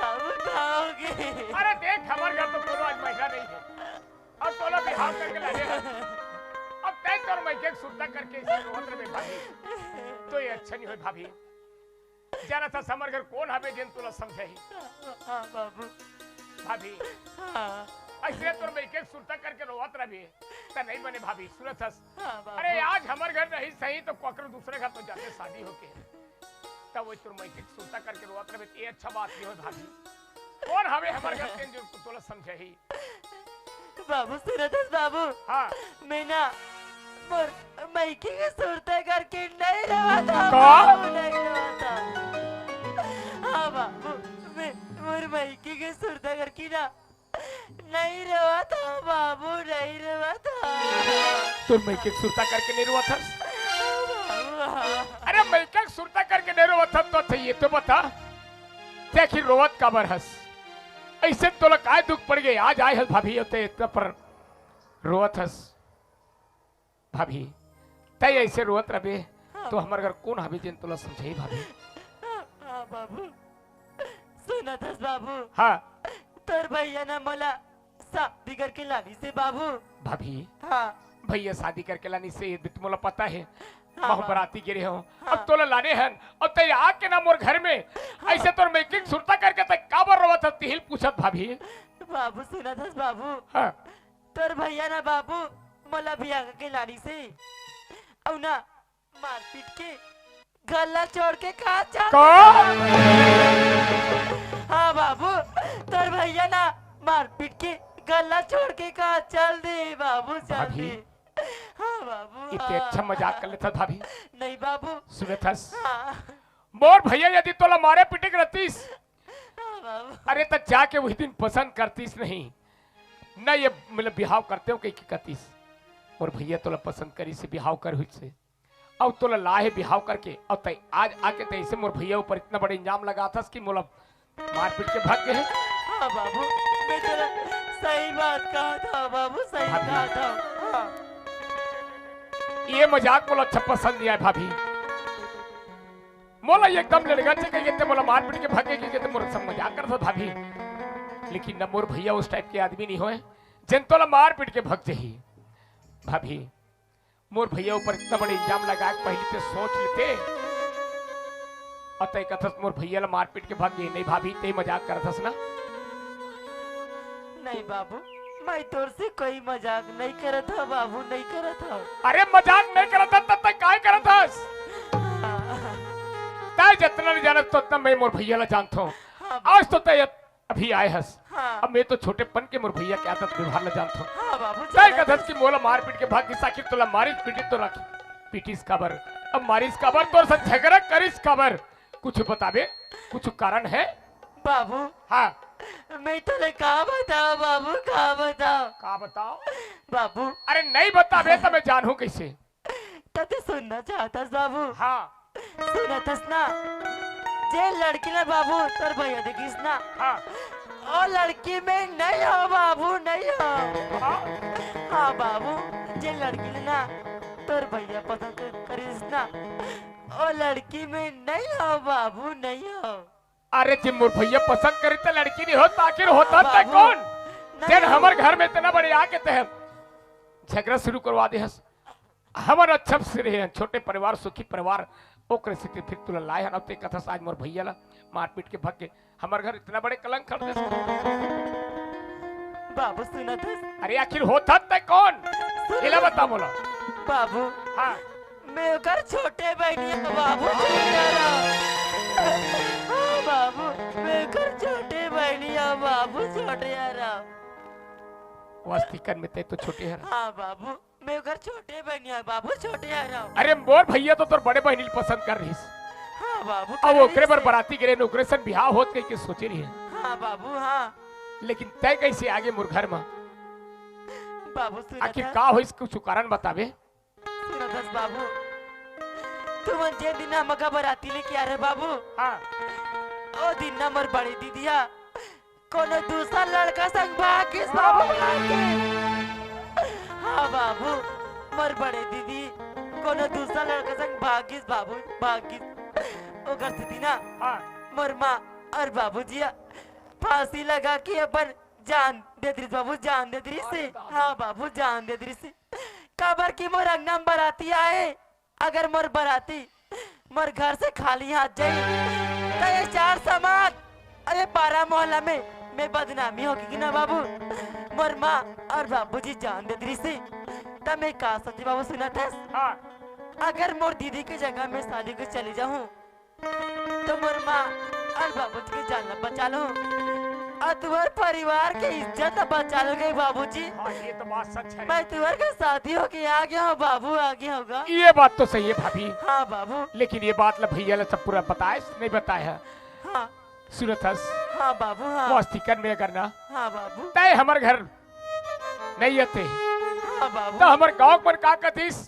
बाबू काओगी अरे देख हमारे घर तो पूरा आज महिला नहीं है और तोला बिहार करके लाने हैं अब तय तोर मैं के सुरता करके इसे रोहत में भाभी तो ये अच्छा नहीं हो भाभी जाना था समर घर कौन हमें जिन तुला समझे हां बाबू भाभी हां ऐसे तोर मैं के सुरता करके रोहत रही त नहीं बने भाभी सुनत हस हां बाबू अरे आज हमारे घर नहीं सही तो कोकर दूसरे घर तो जाते शादी होके तब वो तोर मैं के सुरता करके रोहत रही ये अच्छा बात नहीं हो भाभी कौन हमें हमारे घर के जो तुला समझे ही बाबू सुरतस बाबू हाँ मैं ना मोर मैकी के सुरता करके नहीं रहा था कौन? बाबू, नहीं रहा था हाँ बाबू मैं मोर मैकी के सुरता करके ना नहीं रहा था बाबू नहीं रहा था तोर मैं के सुरता करके नहीं रोआ था बाबू हाँ। अरे मैं क्या सुरता करके नहीं रोआ था तो ये तो बता देखी रोवत का बरहस ऐसे तो लोग काय दुख पड़ गए आज आए हस भाभी होते इतना पर रोवत हस भाभी तय ऐसे रोवत रहे तो हमारे घर कौन हबी जिन तुला समझे भाभी हाँ बाबू सुना था बाबू हाँ तोर भैया ना मला शादी करके लानी से बाबू भाभी हाँ भैया शादी करके लानी से ये भी मोला पता है हाँ, बहु बराती गिरे हो हाँ। अब तोला लाने हैं अब तय आके ना मोर घर में ऐसे तोर मेकिंग सुरता करके तय काबर रोवत था तिहिल पूछत भाभी बाबू सुना था बाबू हाँ तोर भैया ना बाबू मला बिया के लानी से औ ना मारपीट के गला छोड़ के कहा जा कौन हाँ बाबू तोर भैया ना मारपीट के गला छोड़ के कहा चल दे बाबू चल भाभी। दे हाँ बाबू इतने अच्छा मजाक कर लेता भाभी नहीं बाबू सुने थस हाँ मोर भैया यदि तोला मारे पिटे रहतीस हाँ बाबू अरे तो जाके वही दिन पसंद करतीस नहीं न ये मतलब बिहाव करते हो कहीं की करतीस और भैया तोला पसंद करी से बिहाव कर हुई से अब तोला लाहे बिहाव करके अब तय आज आके तय से मोर भैया ऊपर इतना बड़ा इंजाम लगा था कि मोला मारपीट के भाग गए हाँ बाबू मैं तेरा सही बात कहा था बाबू सही भाभी। कहा था हाँ ये मजाक मोला अच्छा पसंद नहीं आया भाभी मोला ये एकदम लड़का से कही मोला मारपीट के भागे की तो मोर सब मजाक करता भाभी लेकिन न मोर भैया उस टाइप के आदमी नहीं होए जिन तोला मारपीट के भग जही भाभी मोर भैया ऊपर इतना बड़ा इल्जाम लगा के पहले ते सोच लेते अतः कथस मोर भैया ला मारपीट के भाग गई नहीं भाभी ते मजाक करथस ना नहीं बाबू मैं तोर से कोई मजाक नहीं करा था बाबू नहीं करा था अरे मजाक नहीं करता तब तक काय करथस ताय जितना नहीं जानत तो उतना मैं मोर भैया ला जानता हूँ हाँ आज तो तय अभी आए हस हाँ अब मैं तो छोटेपन के मोर भैया के आदत व्यवहार ल जानता हूँ। हाँ बाबू तय चला कथस की मोला मार पीट के भाग साखिर तोला मारिस पीटी तो रख पीटिस खबर अब मारिस खबर तोर संग झगड़ा करिस खबर कुछ बताबे कुछ कारण है? बाबू हाँ मैं तो कहा बताओ बाबू कहा बताओ का बताओ बाबू अरे नहीं बताबे तो मैं जानू कैसे? तते सुनना चाहतस बाबू हाँ सुनतस ना जे लड़की ना बाबू तर भैया देखिस ना हाँ ओ लड़की में नहीं हो बाबू नहीं हो हाँ हाँ बाबू जे लड़की ने ना तोर भैया पसंद करिस ना ओ लड़की में नहीं हो बाबू नहीं हो अरे जी मोर भैया पसंद करी तो लड़की नहीं होता आखिर होता तो बाबू, कौन? नहीं जेन हो। हमर घर में इतना बड़े आके तह झगड़ा शुरू करवा दे हस हमर अच्छा से रहे छोटे परिवार सुखी परिवार ओकरे से फिर तुला लाए हन अब ते कथस आज मोर भैया ला मार पीट के भाग के हमर घर इतना बड़े कलंक कर दे। बाबू सुनतस अरे आखिर होता तो कौन? इला बता बोला। बाबू हाँ मैं ओकर छोटे बहनिया बाबू छोटे हाँ बाबू मैं ओकर छोटे बहनिया बाबू छोटे वास्तिकन में ते तो छोटे है। हाँ बाबू मैं ओकर छोटे बहनिया बाबू छोटे अरे मोर भैया तो तोर बड़े बहनी पसंद कर रही हाँ बाबू अब ओकरे पर बराती गिरे ओकरे सन बिहाव होत कह के सोचे रही है हाँ बाबू हाँ लेकिन तय कैसे आगे मोर घर में बाबू आखिर सुनतस का हो कुछ कारण बताबे? सुनतस बाबू तुम जे दिन हमका बराती लेके आ रहे बाबू हाँ ओ दिन ना मोर बड़ी दीदिया कोनो दूसरा लड़का संग भागिस बाबू लाके हाँ बाबू मोर बड़े दीदी कोनो दूसरा लड़का संग भागिस बाबू भागिस ओकर स्थिति ना हाँ मोर माँ और बाबूजिया फांसी लगा के अपन जान दे दरी बाबू जान दे दरी से हाँ बाबू जान दे दरी से काबर की मोर अंगना में बराती आए अगर मोर बराती मोर घर से खाली हाथ जाई तो ये चार समाज अरे 12 मोहल्ला में मैं बदनामी होगी कि ना बाबू मोर माँ और बाबूजी जान दे दरी से तब मैं का सोची बाबू सुना था हाँ अगर मोर दीदी की जगह मैं शादी को चली जाऊं तो मोर माँ और बाबूजी की जान बचा लो और तुम्हारे परिवार की इज्जत बचा लो गई बाबूजी हाँ ये तो बात सच है। मैं तुम्हारे का साथी होके आ गया हूँ बाबू आ गया होगा ये बात तो सही है भाभी हाँ बाबू लेकिन ये बात ला भैया ला सब पूरा बताए नहीं बताया हाँ सूरत हस हाँ बाबू हाँ वास्तिकन में करना हाँ बाबू तय हमर घर नहीं आते हाँ बाबू तो हमर गांव पर का कथीस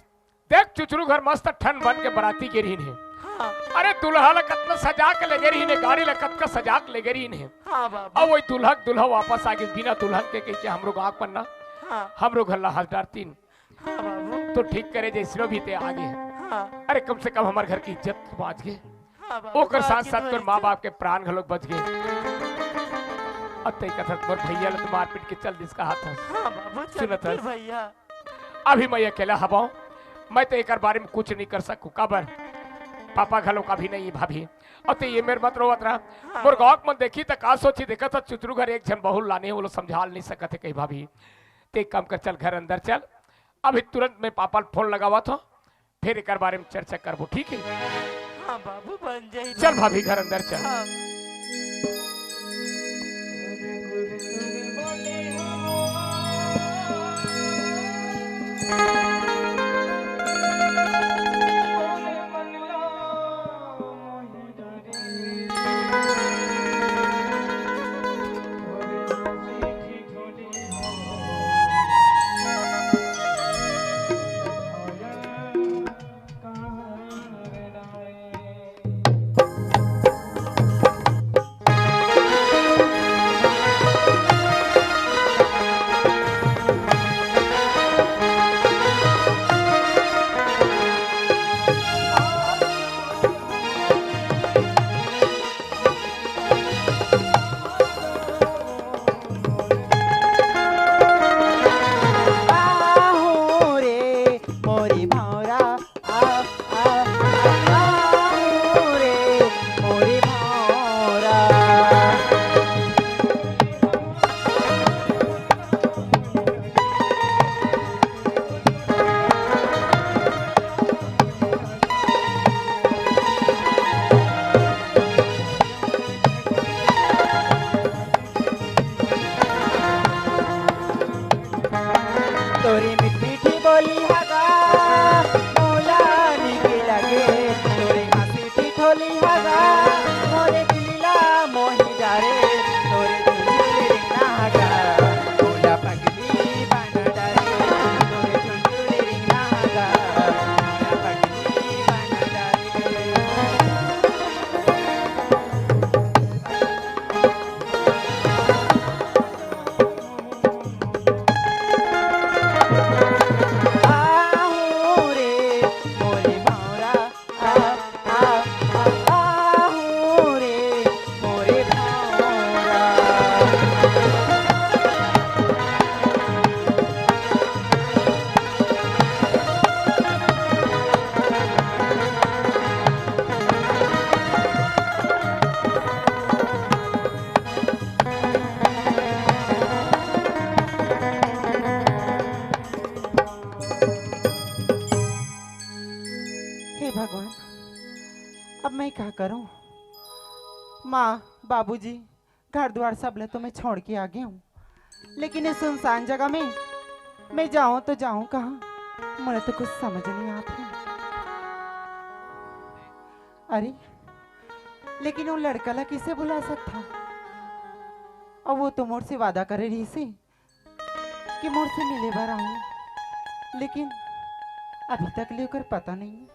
देख चुचरू घर मस्त ठन बन के बराती के रहीन है हाँ अरे दुल्हा ला कतना सजा के ले रही ने गाड़ी ला कतना सजा के ले रही है हाँ बाबू अब वही दुल्हा वापस आ गई बिना दुल्हन के कह के हमरो गांव पर ना हाँ हमरो घर ला हाथ डारतीन हाँ बाबू तो ठीक करे जैसनो भी ते आगे हाँ अरे कम से कम हमार घर की इज्जत बाज गए हाँ बाबू ओकर साथ बाकी साथ तो तोर माँ इज्जत- बाप के प्राण घलोक बच गए अब तय कथा मोर भैया ला तो मार पीट के चल जिसका हाथ है हाँ बाबू चल सुनत फिर हस। भैया अभी मैं अकेला हवाऊं मैं तो एक बारे में कुछ नहीं कर सकूं काबर पापा घलो का भी नहीं भाभी और तो ये मेरे मत रोवत रहा मोर गाँव में देखी तो का सोची देखा था चुतरू घर एक जन बहुल लाने वो लोग समझा नहीं सकते कहीं भाभी ते एक काम कर चल घर अंदर चल अभी तुरंत मैं पापा फोन लगावा था फिर एक बारे में चर्चा करबो ठीक है हाँ बाबू बन जाई चल भाभी घर अंदर चल हाँ तोरी मीठ मीठी बोली हगा मोला निके लगे तोरी हंसी ठिठोली हगा मोरे दिला मोही डारे तोरे चुलचुली रिंगना हगा मोला पगली बना डारे तोरे चुलचुली रिंगना हगा मोला पगली बना डारे आहू रे मोरे भावरा आहू रे मोरे भावरा हे भगवान अब मैं क्या करूं माँ बाबूजी घर द्वार सब ले तो मैं छोड़ के आ गया हूँ लेकिन इस सुनसान जगह में मैं जाऊं तो जाऊं कहाँ मुझे तो कुछ समझ नहीं आता अरे लेकिन वो लड़का ला किसे बुला सकता और वो तो मोर से वादा करे रही से कि मोर से मिले बार आऊं लेकिन अभी तक लेकर पता नहीं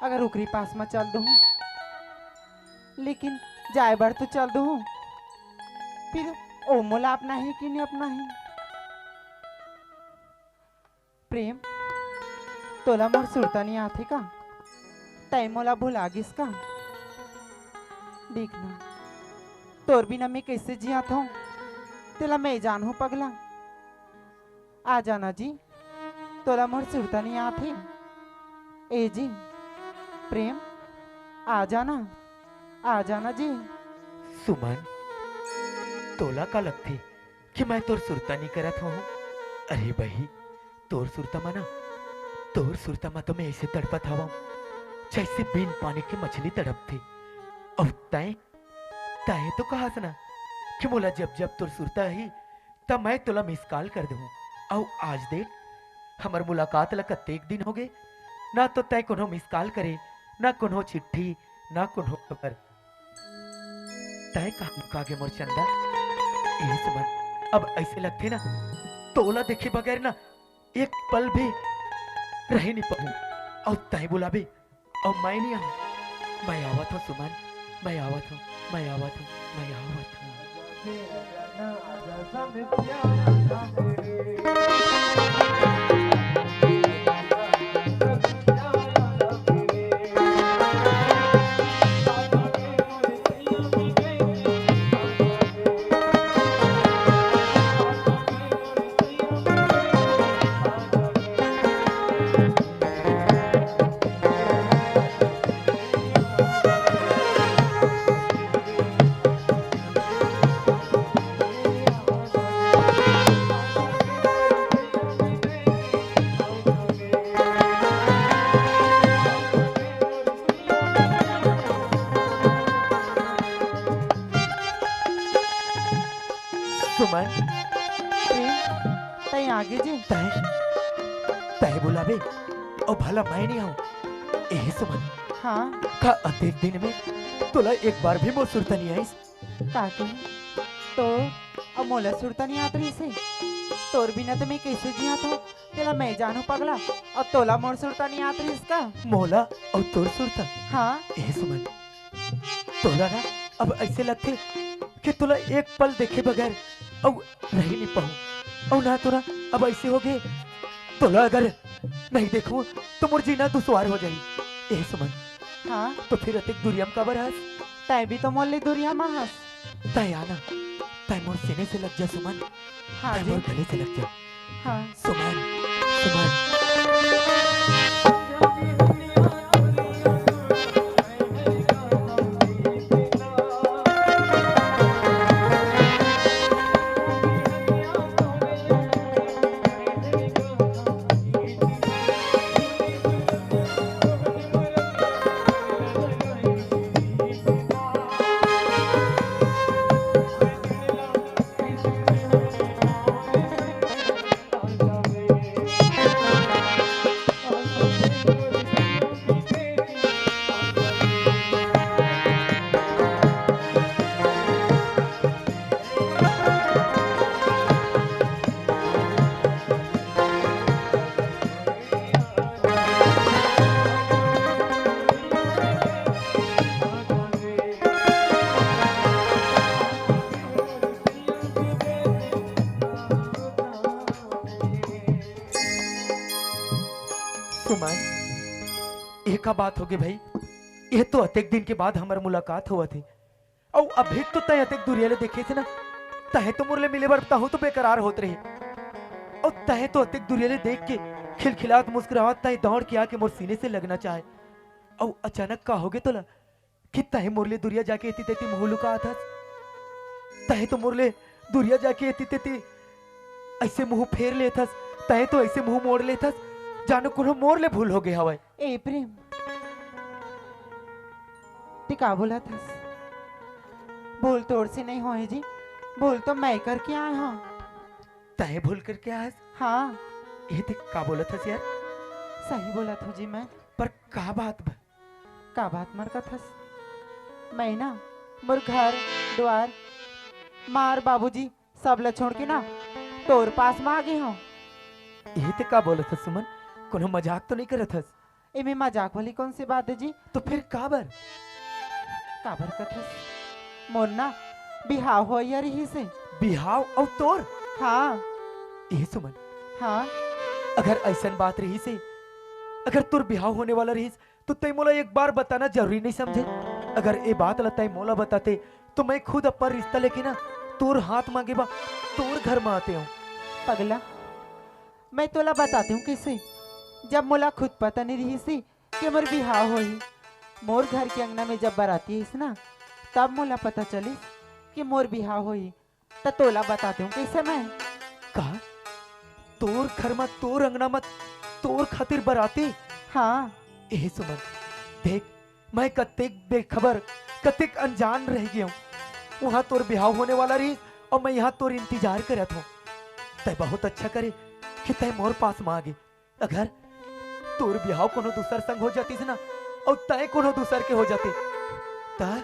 अगर ओकरी पास में चल दू लेकिन जाए बार तो चल दू फिर ओ मोला अपना है कि नहीं अपना है प्रेम तोला मोर सुरता नहीं आते का तय मोला भुला गिस का देखना तोर बिना मैं कैसे जियात हूँ तेला मैं जान हूँ पगला आ जाना जी तोला मोर सुरता नहीं आते ए जी प्रेम आ जाना जी सुमन तोला का लगती कि मैं तोर सुरता नहीं करत हूँ अरे भाई तोर सुरता माना तोर सुरता मा तो मैं ऐसे तड़पत हवा जैसे बिन पानी की मछली तड़पती और तय तय तो कहा ना कि मोला जब जब तोर सुरता ही तब मैं तोला मिस कॉल कर दूँ और आज देख हमार मुलाकात ला कतेक दिन हो गए ना तो तय कोनो मिस कॉल करे ना कोनो चिट्ठी ना कोनो खबर तय कहा गे मोर चंदा यही सुमन अब ऐसे लगते ना तोला देखे बगैर ना एक पल भी रह नहीं पाऊं और तय बुलाबे और मैं नहीं आऊं मैं आवत हूँ सुमन मैं आवत हूँ मैं आवत हूँ मैं आवत हूँ सुमन तय आगे जी तय तय बुलाबे और भला मैं नहीं आऊं यही सुमन हाँ का अतिक दिन में तोला एक बार भी मोर सुरता नहीं आई काकी तो अब मोला सुरता नहीं आत रही से तोर बिना तो मैं कैसे जिया तो तेला मैं जानू पगला और तोला मोर सुरता नहीं आत रही इसका मोला और तोर सुरता हाँ यही सुमन तोला ना अब ऐसे लगते कि तोला एक पल देखे बगैर और रह नहीं पाऊं और ना तोरा अब ऐसे हो गए तोला अगर नहीं देखूं तो मोर जीना दुश्वार हो जाई यही सुमन हाँ तो फिर अतिक दुरियम का बरस तय भी तो मोल दुरिया माहस तय आना तय मोर सीने से लग जा सुमन हाँ तय जी मोर गले से लग जा हाँ सुमन सुमन सुमन एक का बात होगी भाई, ये तो अतेक दिन के बाद हमार मुलाकात हुआ थी और अभी तो तय अतेक दुरियाले देखे थे ना, तहे तो मुरले मिले बरता हूँ तो बेकरार होते रहे और तहे तो अतेक दुरियाले देख के खिलखिलात मुस्कुराहट तय दौड़ के आके मोर सीने से लगना चाहे और अचानक का होगे तोला कि तहे मुरले दुरिया जाके इति तेती मुंह लुका था, तहे तो मुरले दुरिया जाके इति तेती ऐसे मुंह फेर लेथस, तहे तो ऐसे मुंह मोड़ लेथस जानो कोनो मोर ले भूल हो गया हवाई। ए प्रेम, ती का बोला था? भूल तोड़ से नहीं होए जी, भूल तो मैं करके आया हूँ। तहे भूल करके आया? हाँ ये देख का बोला था यार? सही बोला था जी मैं। पर का बात बा? का बात मर का था? मैं ना मोर घर द्वार मार बाबूजी सब ला छोड़ के ना तोर पास में आ गई हूँ। ये ते का बोला था सुमन? कोनो मजाक तो नहीं करत हस? इमे मजाक वाली कौन सी बात है जी? तो फिर काबर का था? मोर ना बिहाव हो या रही से। बिहाव और तोर? हाँ ये सुमन, हाँ अगर ऐसन बात रही से, अगर तोर बिहाव होने वाला रही तो तय मोला एक बार बताना जरूरी नहीं समझे? अगर ये बात लताई मोला बताते तो मैं खुद अपना रिश्ता लेके ना तोर हाथ मांगे बा तोर घर में आते हूँ। पगला, मैं तोला बताती हूँ कैसे। जब मोला खुद पता नहीं रही सी कि मोर बिहाव हो ही, मोर घर के अंगना में जब बाराती है ना तब मोला पता चली कि मोर बिहाव हो ही, तो तोला बताती हूँ कैसे मैं। कहा तोर घर में तोर अंगना मत तोर खातिर बराती? हाँ ए सुमन देख, मैं कतेक बेखबर कतेक अनजान रह गया हूँ। वहां तोर बिहाव होने वाला रही और मैं यहाँ तोर इंतजार करत हूँ। तय बहुत अच्छा करे कि तय मोर पास में आ गए। अगर तोर बिहाव कोनो दूसर संग हो जाती ना और तय कोनो दूसर के हो जाते तय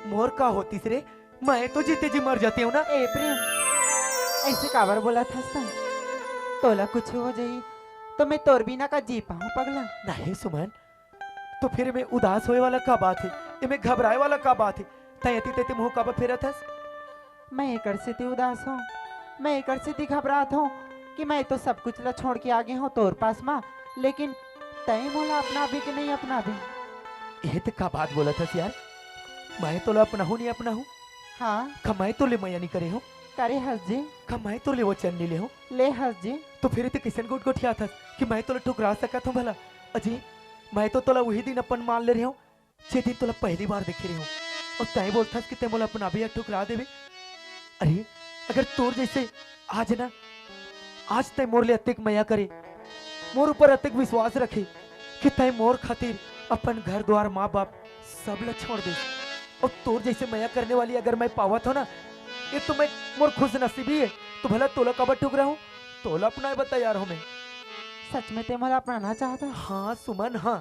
मोर का होती रे? मैं तो जीते जी मर जाती हूँ ना। ए प्रेम, ऐसे काबर बोला था? तोला कुछ हो जाई तो मैं तोर बिना का जी पाऊँ पगला? नहीं सुमन, तो फिर मैं उदास होए वाला का बात है? ये मैं घबराए वाला का बात है? तयती तेते मुंह का फेरत हस? मैं एकर से ती उदास हूँ, मैं एकर से ती घबरात हूँ कि मैं तो सब कुछ ला छोड़ के आ गई हूँ तोर पास माँ, लेकिन तय मोला अपना भी कि नहीं अपना भी? ये तो का बात बोला था यार? मैं तो ला अपना हूँ नहीं अपना हूँ? हाँ कमाई तो ले मैया नहीं करे हो? करे हंस जी, कमाई तो ले वो चन्नी ले हो? ले हंस जी। तो फिर ते किसन गोट गोठिया था कि मैं तो ठुकरा सकता हूँ भला? अजी मैं तो तोला वही दिन अपन मान ले रही हूँ जे दिन तोला पहली बार देख रही हूँ और तय बोलता कि ते मोला अपना भी ठुकरा देवे। अरे अगर तोर जैसे आज ना आज तय मोर ले अतिक मया करे, मोर ऊपर अतिक विश्वास रखे कि तय मोर खातिर अपन घर द्वार माँ बाप सब ला छोड़ दे और तोर जैसे मया करने वाली अगर मैं पावत हो ना, ये तो मैं मोर खुश नसीबी है। तो भला तोला कब ठुकरा हूँ? तोला अपना बता यार हो। मैं सच में ते मोला अपनाना चाहता? हाँ सुमन हाँ।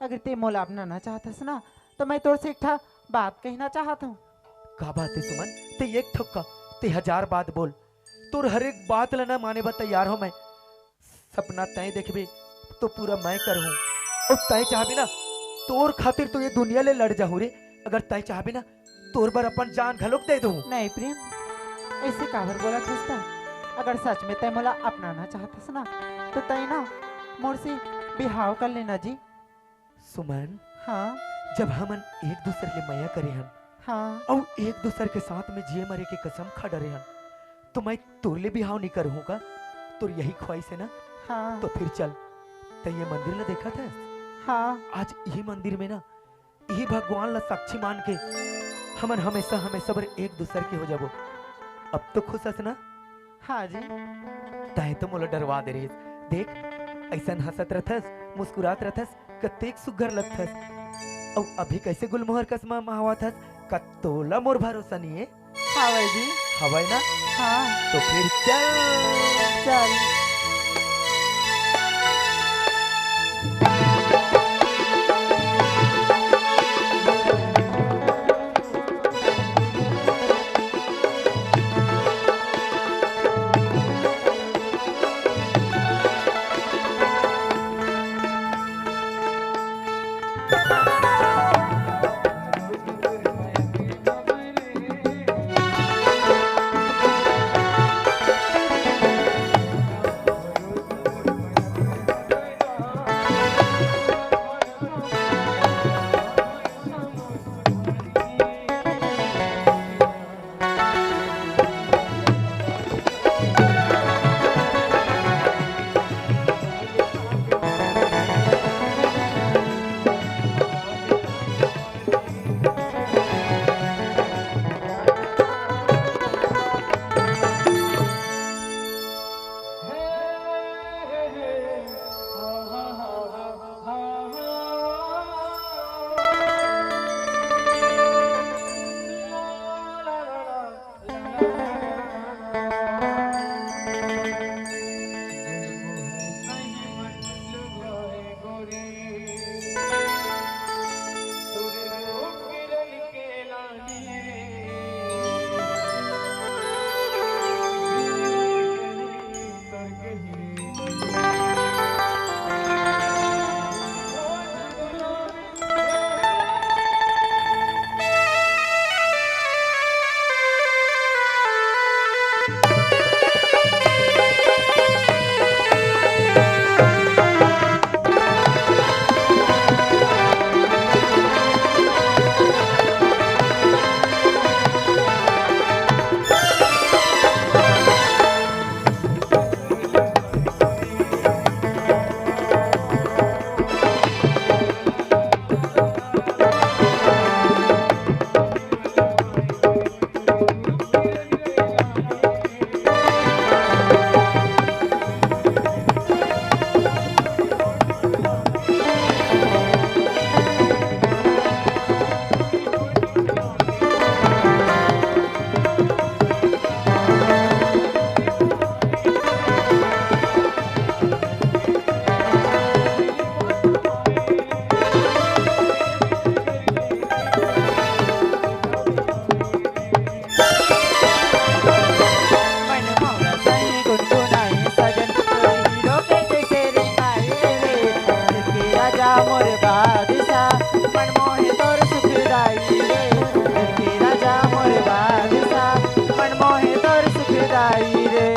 अगर ते मोला अपनाना चाहतस ना तो मैं तोर से एक ठा बात कहना चाहता हूँ। का बात है सुमन? ते एक ठुक्का ते हजार बात बोल, तोर हर एक बात लेना माने बा तैयार हो। मैं सपना तय देखबे तो पूरा मैं करूँ और तय चाहबे ना तोर खातिर तो ये दुनिया ले लड़ जाऊँ रे। अगर तय चाहबे ना तोर बर अपन जान घलोक दे दूँ। नहीं प्रेम, ऐसे काबर बोला था? अगर सच में तय मोला अपनाना चाहतस ना तो तय ना मोर से बिहाव कर लेना जी। सुमन हाँ जब हमन एक दूसरे ले मया करे हन हाँ और एक दूसरे के साथ में जिए मरे के कसम खा डरे हन, तो मैं तोर ले बिहाव नहीं करूँगा? तो यही ख्वाहिश है ना? हाँ तो फिर चल तो ये मंदिर ला देखा था? हाँ आज यही मंदिर में ना यही भगवान ला साक्षी मान के हमन हमेशा हमेशा बर एक दूसरे के हो जाबो। अब तो खुश हस ना? हाँ जी। ताहे तो मोला डरवा दे रही। देख ऐसा हंसत रहथस मुस्कुरात रहथस कतेक सुघर लगथस और अभी कैसे गुलमोहर कसमा महावथस का तोला मोर भरोसा नहीं है? हाँ भाई जी। हवाई ना? हाँ तो फिर चल चल। सजन तोरे हीरो के कैसे रिंगाए रे दिल के राजा मोर बादशाह मन मोहे तोर सुखदाई रे दिल के राजा मोर बादशाह मन मोहे तोर सुखदाई रे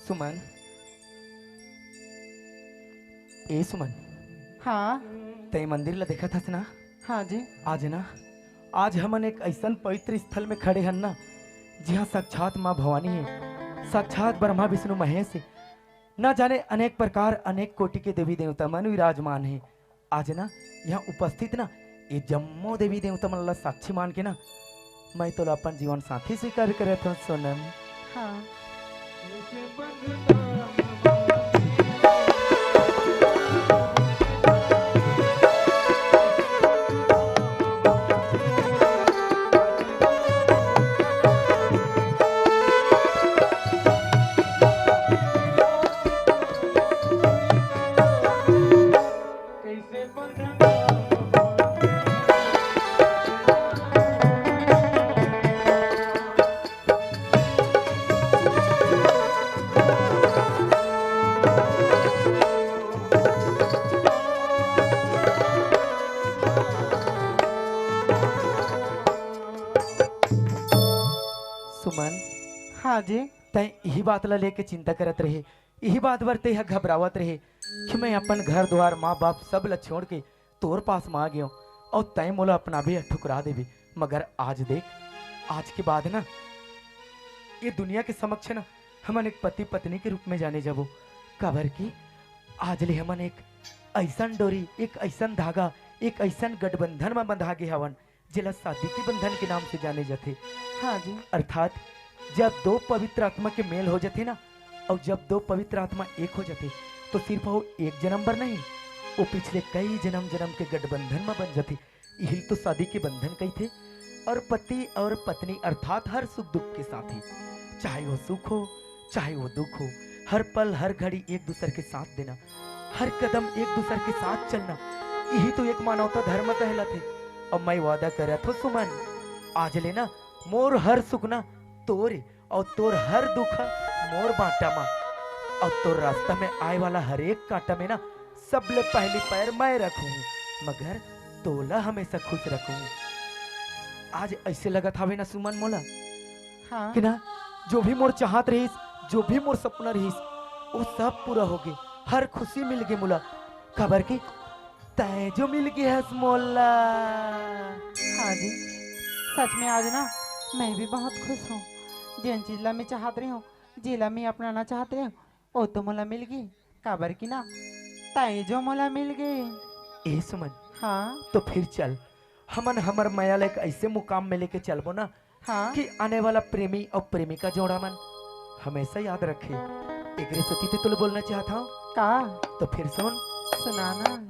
सुमन, ए सुमन, हाँ तय मंदिर ला देखा था ना? हाँ जी आज ना, आज हमन एक ऐसन पवित्र स्थल में खड़े हन ना, जहाँ साक्षात माँ भवानी है, साक्षात ब्रह्मा विष्णु महेश है, न जाने अनेक प्रकार अनेक कोटि के देवी देवता मन विराजमान है। आज ना यहाँ उपस्थित ना ये जम्मो देवी देवता मन ला साक्षी मान के ना मैं तो अपन जीवन साथी स्वीकार करे था सोनम। हाँ सुमन, हाँ जी तय यही बात ला लेके चिंता करत रहे, यही बात बर तय घबरावत रहे कि मैं अपन घर द्वार माँ बाप सब ला छोड़ के तोर पास में आ गयो और तय मोला अपना भी ठुकरा देवी। मगर आज देख, आज के बाद ना ये दुनिया के समक्ष ना हमन एक पति पत्नी के रूप में जाने जाबो। काबर की आज ले हमन एक ऐसन डोरी, एक ऐसन धागा, एक ऐसन गठबंधन में बंधा गे हवन जिला शादी के बंधन के नाम से जाने जाते। हाँ जी अर्थात जब दो पवित्र आत्मा के मेल हो जाते ना, और जब दो पवित्र आत्मा एक हो जाते तो सिर्फ वो एक जन्म भर नहीं, वो पिछले कई जन्म जन्म के गठबंधन में बन जाती। यही तो शादी के बंधन कही थे। और पति और पत्नी अर्थात हर सुख दुख के साथी, चाहे वो सुख हो चाहे वो दुख हो, हर पल हर घड़ी एक दूसरे के साथ देना, हर कदम एक दूसरे के साथ चलना, यही तो एक मानवता धर्म कहलाते। और मैं वादा कर था सुमन, आज लेना मोर हर सुख ना तोरे और तोर हर दुख मोर बांटा मा, और तोर रास्ता में आए वाला हर एक कांटा में ना सबले पहली पैर मैं रखूं, मगर तोला हमेशा खुश रखूं। आज ऐसे लगत हवे ना सुमन मोला हाँ कि ना जो भी मोर चाहत रहीस, जो भी मोर सपना रहीस, वो सब पूरा हो गए, हर खुशी मिल गई मोला। खबर की तय जो मिल गई है मोला। हाँ जी सच में आज ना मैं भी बहुत खुश हूँ। जिन चीज ला मैं चाहत रही हूँ, जिला मैं अपनाना चाहते रही हूँ, वो तो मोला मिल गई। काबर की ना ताई जो मोला मिल गई। ए सुमन, हाँ तो फिर चल हमन हमर माया लायक ऐसे मुकाम में लेके चलबो ना हाँ कि आने वाला प्रेमी और प्रेमिका जोड़ा मन हमेशा याद रखे। एकरे सती ते तुल बोलना चाहता हूँ का तो फिर सुन। सुनाना।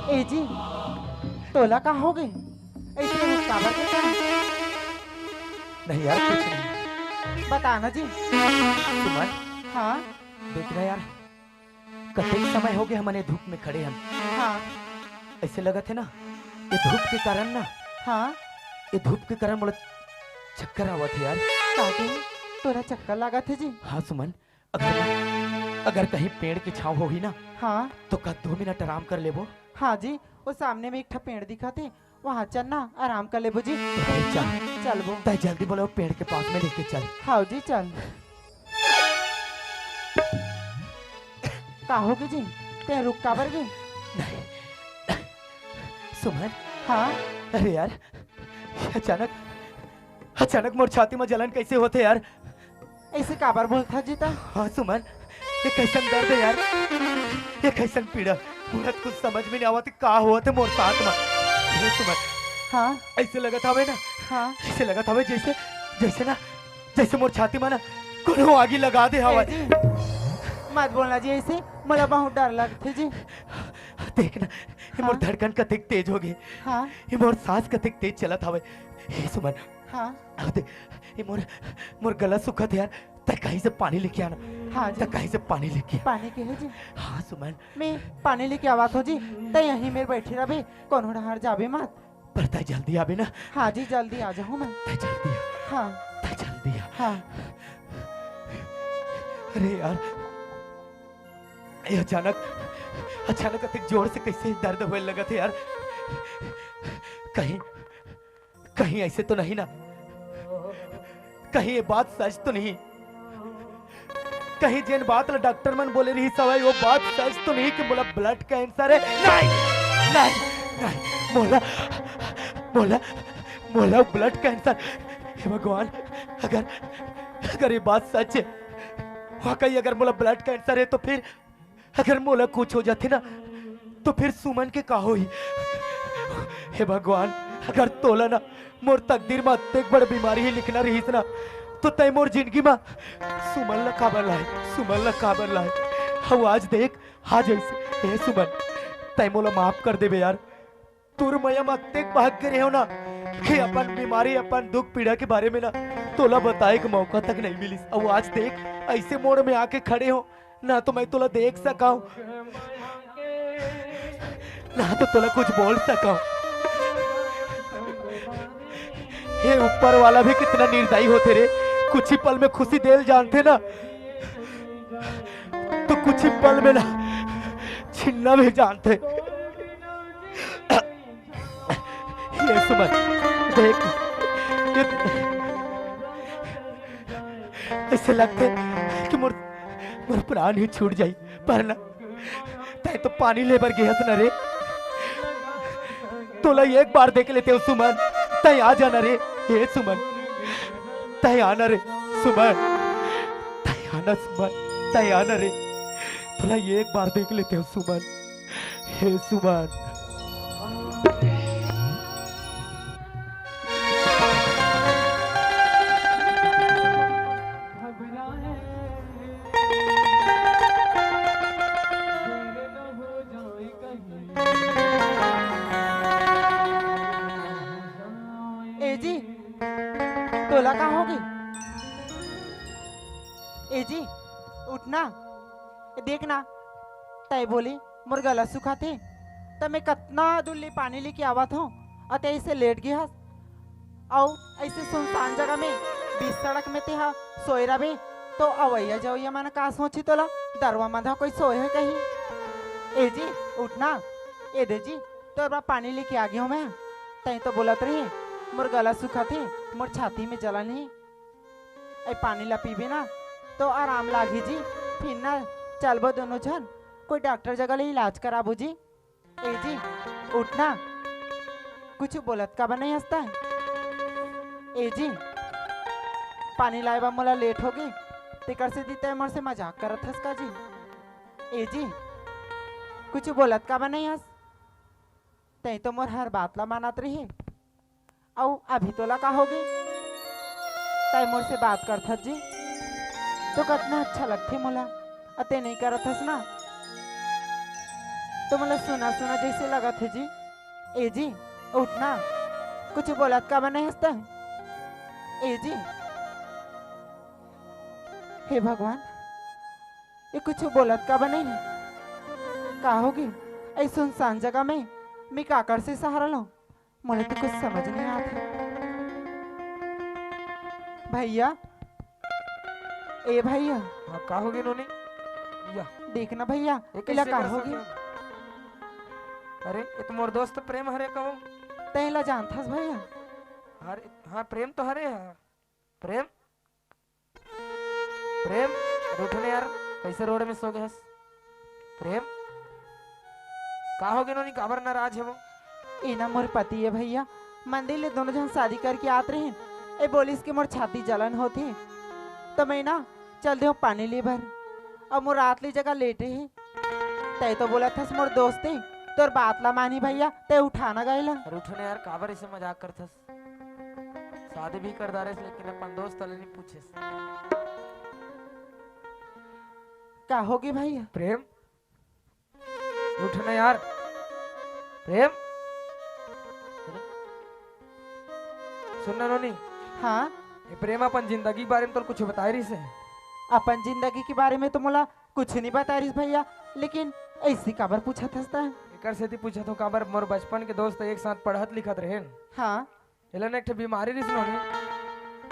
ए जी तोला का हो गए ऐसे मुस्काबर के क्या नहीं यार कुछ नहीं। बताना जी। सुमन हाँ देख रहा यार कतई समय हो गए हमने धूप में खड़े हम। हाँ ऐसे लगा थे ना ये धूप के कारण ना हाँ ये धूप के कारण मुझे चक्कर आवा थे यार। काकी तोरा चक्कर लगा थे जी। हाँ सुमन अगर कहीं पेड़ की छाँव होगी ना हाँ तो का 2 मिनट आराम कर लेबो। हाँ जी वो सामने में एक ठा पेड़ दिखा थे वहाँ चलना आराम कर लेबो जी। तो फिर चल चल वो तय जल्दी बोलो पेड़ के पास में लेके चल। हाँ जी चल। का होगी जी ते रुक काबर गए। नहीं सुमन हाँ अरे यार अचानक मोर छाती में जलन कैसे होते यार। ऐसे काबर बोलता जी ता। हाँ सुमन ये कैसन दर्द है यार ये कैसन पीड़ा मुझे कुछ समझ में नहीं आवत का हुआ थे मोर साथ में। ये सुमन हाँ ऐसे लगा था ना हाँ ऐसे लगा था जैसे मोर छाती में ना कोनो आगी लगा दे हवा। ए जी मत बोलना जी ऐसे मला बहुत डर लगते जी। देखना ये मोर धड़कन कतिक तेज हो गई हाँ ये मोर सांस कतिक तेज चलत हवे। हे सुमन हाँ अब देख ये मोर गला सुखत है यार तक कहीं से पानी लेके आना। हाँ जी तक कहीं से पानी लेके आ। पानी के है जी। हाँ सुमन मैं पानी लेके आवा तो जी तो यहीं मेरे बैठी रहे कौन डहार जाबे मत। पर तय जल्दी आबे ना। हाँ जी जल्दी आ जाऊँ मैं। तय जल्दी आ हाँ तय जल्दी आ। हाँ अरे यार ये अचानक अतिक जोर से कैसे दर्द होने लगा थे यार। कहीं ऐसे तो नहीं ना कहीं ये बात सच तो नहीं कहीं जिन बात ला डॉक्टर मन बोले रही सवाई वो बात सच तो नहीं कि बोला ब्लड कैंसर है। नहीं नहीं नहीं बोला ब्लड कैंसर। हे भगवान अगर ये बात सच है वाकई अगर मोला ब्लड कैंसर है तो फिर अगर मोला कुछ हो जाते ना तो फिर सुमन के का होई। हे भगवान अगर तोला ना मोर तकदीर में अत्येक बड़ बीमारी ही लिखना रहीस ना तो तय मोर जिंदगी में सुमन ला काबर लाए। हम आज देख आज ऐसे हे सुमन तय मोला माफ कर देबे यार। तुर मैया में अत्येक भाग करे हो ना कि अपन बीमारी अपन दुख पीड़ा के बारे में ना तोला बताए के मौका तक नहीं मिली। अब आज देख ऐसे मोड़ में आके खड़े हो ना तो मैं तोला देख सका ना तो तोला कुछ बोल सका। ये ऊपर वाला भी कितना निर्दयी होते रे कुछ ही पल में खुशी देल जानते ना तो कुछ ही पल में ना छीनना भी जानते। ये सुमन देख ऐसे लगते कि मोर प्राण ही छूट जाई पर ना तय तो पानी लेबर गया ना रे तोला एक बार देख लेते हो सुमन तय आ जाना रे। हे सुमन तय आना रे सुमन तय आना रे तोला एक बार देख लेते हो सुमन। हे सुमन ए जी तोला कहाँ होगी? ए जी उठना, देखना तय बोली मोर गला सुखा थे तब मैं कतना दुल्ली पानी लेके आवत हूँ अत ऐसे लेट गया और ऐसे सुनसान जगह में बीच सड़क में तेहा सोए रहे तो अवैया जवैया मैंने का सोची तोला दरवा मधा कोई सोए है कहीं। ए जी उठना, ए दे जी तो बा पानी लेके आ गया हूँ मैं। तई तो बोलत रही मोर गला सूखा थे, मोर छाती में जलन है, ऐ पानी ला पीबे ना तो आराम लागी जी। फिर ना चलबो दोनों जन कोई डॉक्टर जगह ले इलाज कराबो जी। ए जी उठना, कुछ बोलत का बा नहीं हंसता है। ए जी पानी लाएबा मोला लेट होगी तेकर से दी मोर से मजाक करत हस का जी। ए जी कुछ बोलत का बा नहीं हंस, तई तो मोर हर बात ला मानत रही औ अभी तोला का होगी तय मोर से बात करत जी तो कितना अच्छा लगथे मोला, अते नहीं करत हस ना तो मोला सुना सुना जैसे लगत है जी। ए जी उठना, कुछ बोलत का बा नहीं हंसता है। ए जी हे भगवान ये कुछ बोलत का बा नहीं है, का होगी ऐ सुनसान जगह में मैं काकर से सहारा लूं, मुझे तो कुछ समझ नहीं आता। भैया ए भैया हाँ का होगी नोनी? या देखना भैया ये इला कैसे का कर होगी? सकते? अरे ये तो मोर दोस्त प्रेम हरे कहूँ। तैला जानथस भैया? अरे हाँ प्रेम तो हरे है। प्रेम प्रेम अरे उठने यार, कैसे रोड में सो गए हस? प्रेम का होगी नोनी? काबर नाराज है वो? ए ना मोर पति है भैया, मंदिर ले दोनों जन शादी करके आते रहे, ए बोलिस के मोर छाती जलन होती तो मैं ना चल दे पानी ले भर और मोर रात ली जगह लेटे है। तय तो बोला था मोर दोस्त है तोर बात ला मानी भैया तय उठाना गएला। अरे उठने यार, काबर ऐसे मजाक करथस? शादी भी कर दारे लेकिन अपन दोस्त तले नहीं पूछे। का होगी भैया? प्रेम उठना यार, प्रेम सुनना नोनी। हाँ ये प्रेम अपन जिंदगी के बारे में तो कुछ बता रही से? अपन जिंदगी के बारे में तो मोला कुछ नहीं बता रही भैया, लेकिन ऐसी काबर पूछा था? एकर से ती पूछा तो काबर मोर बचपन के दोस्त एक साथ पढ़त लिखत रहे। हाँ एलन एक बीमारी रिस नोनी।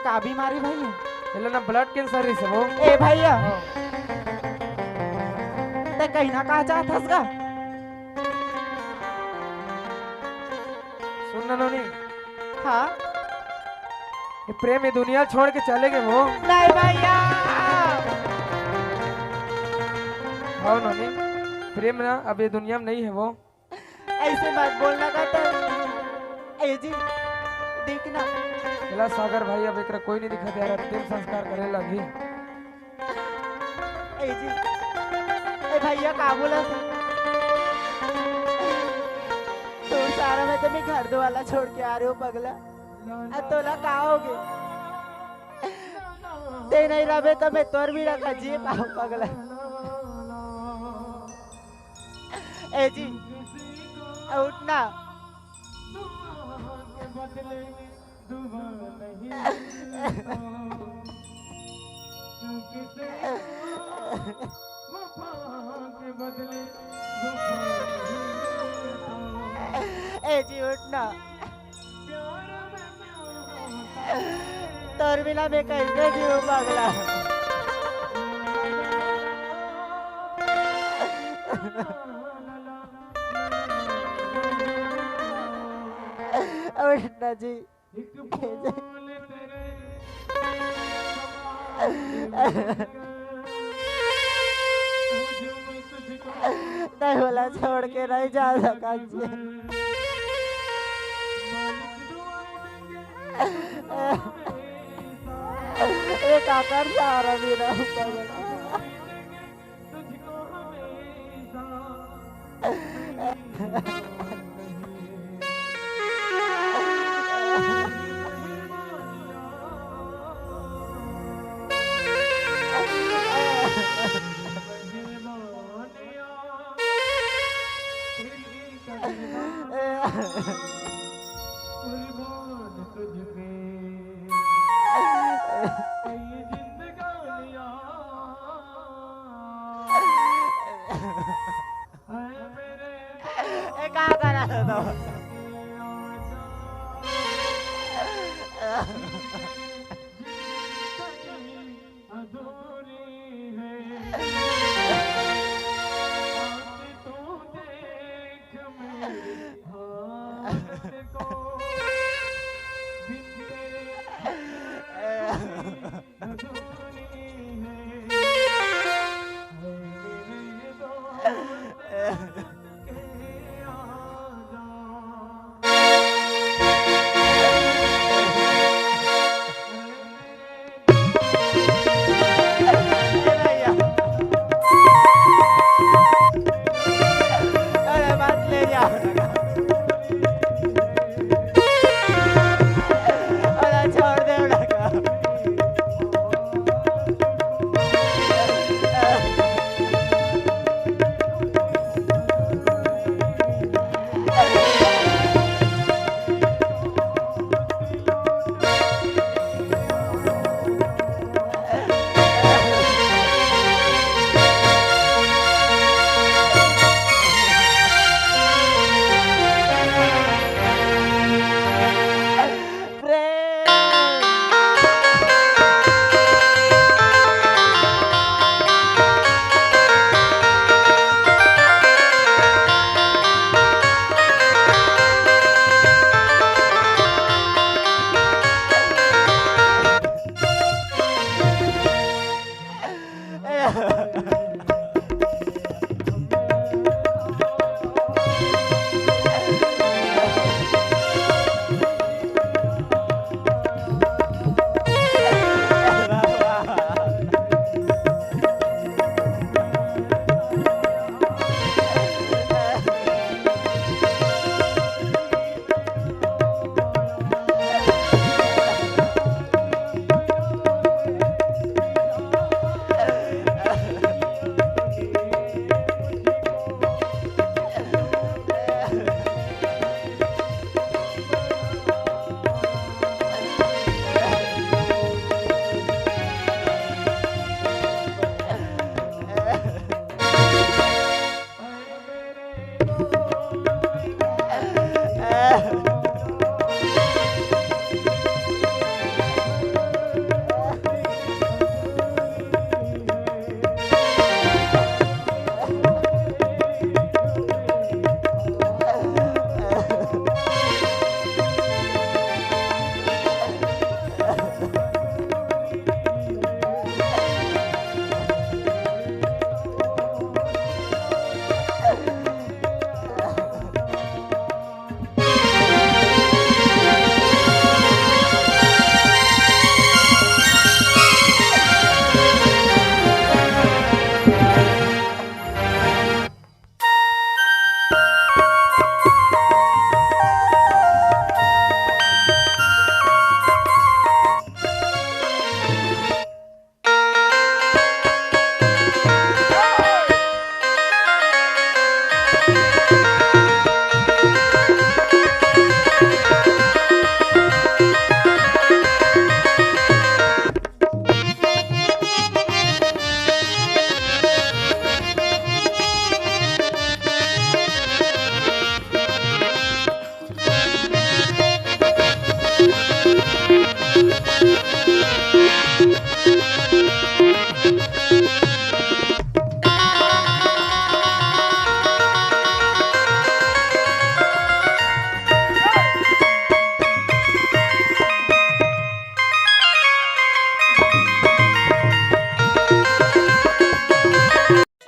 का बीमारी भैया? एलन ब्लड कैंसर रिस वो। ए भैया ते कहीं ना कहा चाहत का? सुनना नोनी, हाँ ये प्रेम ये दुनिया छोड़ के चले गए वो। नहीं भैया। हाँ नोनी, प्रेम ना अब ये दुनिया में नहीं है वो। ऐसे मत बोलना कहते। ए जी देखना चला सागर भाई, अब एकरा कोई नहीं दिखा यार, अंतिम संस्कार करे लगी। ए जी ए भैया का बोला तो सारा में तो मैं घर दो वाला छोड़ के आ रहे हो पगला, तोला का होगे ते नहीं रहे तो मैं तोर भी रखा जी का पगला। ए जी उठना, ए जी उठना, तोर बिना मैं कैसे जीऊं पगला। उठना जी नहीं बोला छोड़ के नहीं जा सका जी। एक आकर सारा भी रहूं पगला। अरे मत ले जाओ अरे छोड़ दे उनका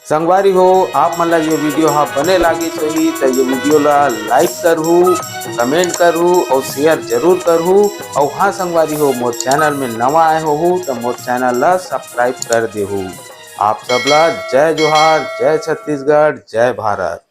संगवारी हो आप मन ला ये वीडियो हाँ बने लागी सही तो ये वीडियो ला लाइक करहू, कमेंट करहू और शेयर जरूर करहू। और हाँ संगवारी हो मोर चैनल में नवा आए हो तो मोर चैनल ला सब्सक्राइब कर देहू। आप सबला जय जोहार, जय छत्तीसगढ़, जय भारत।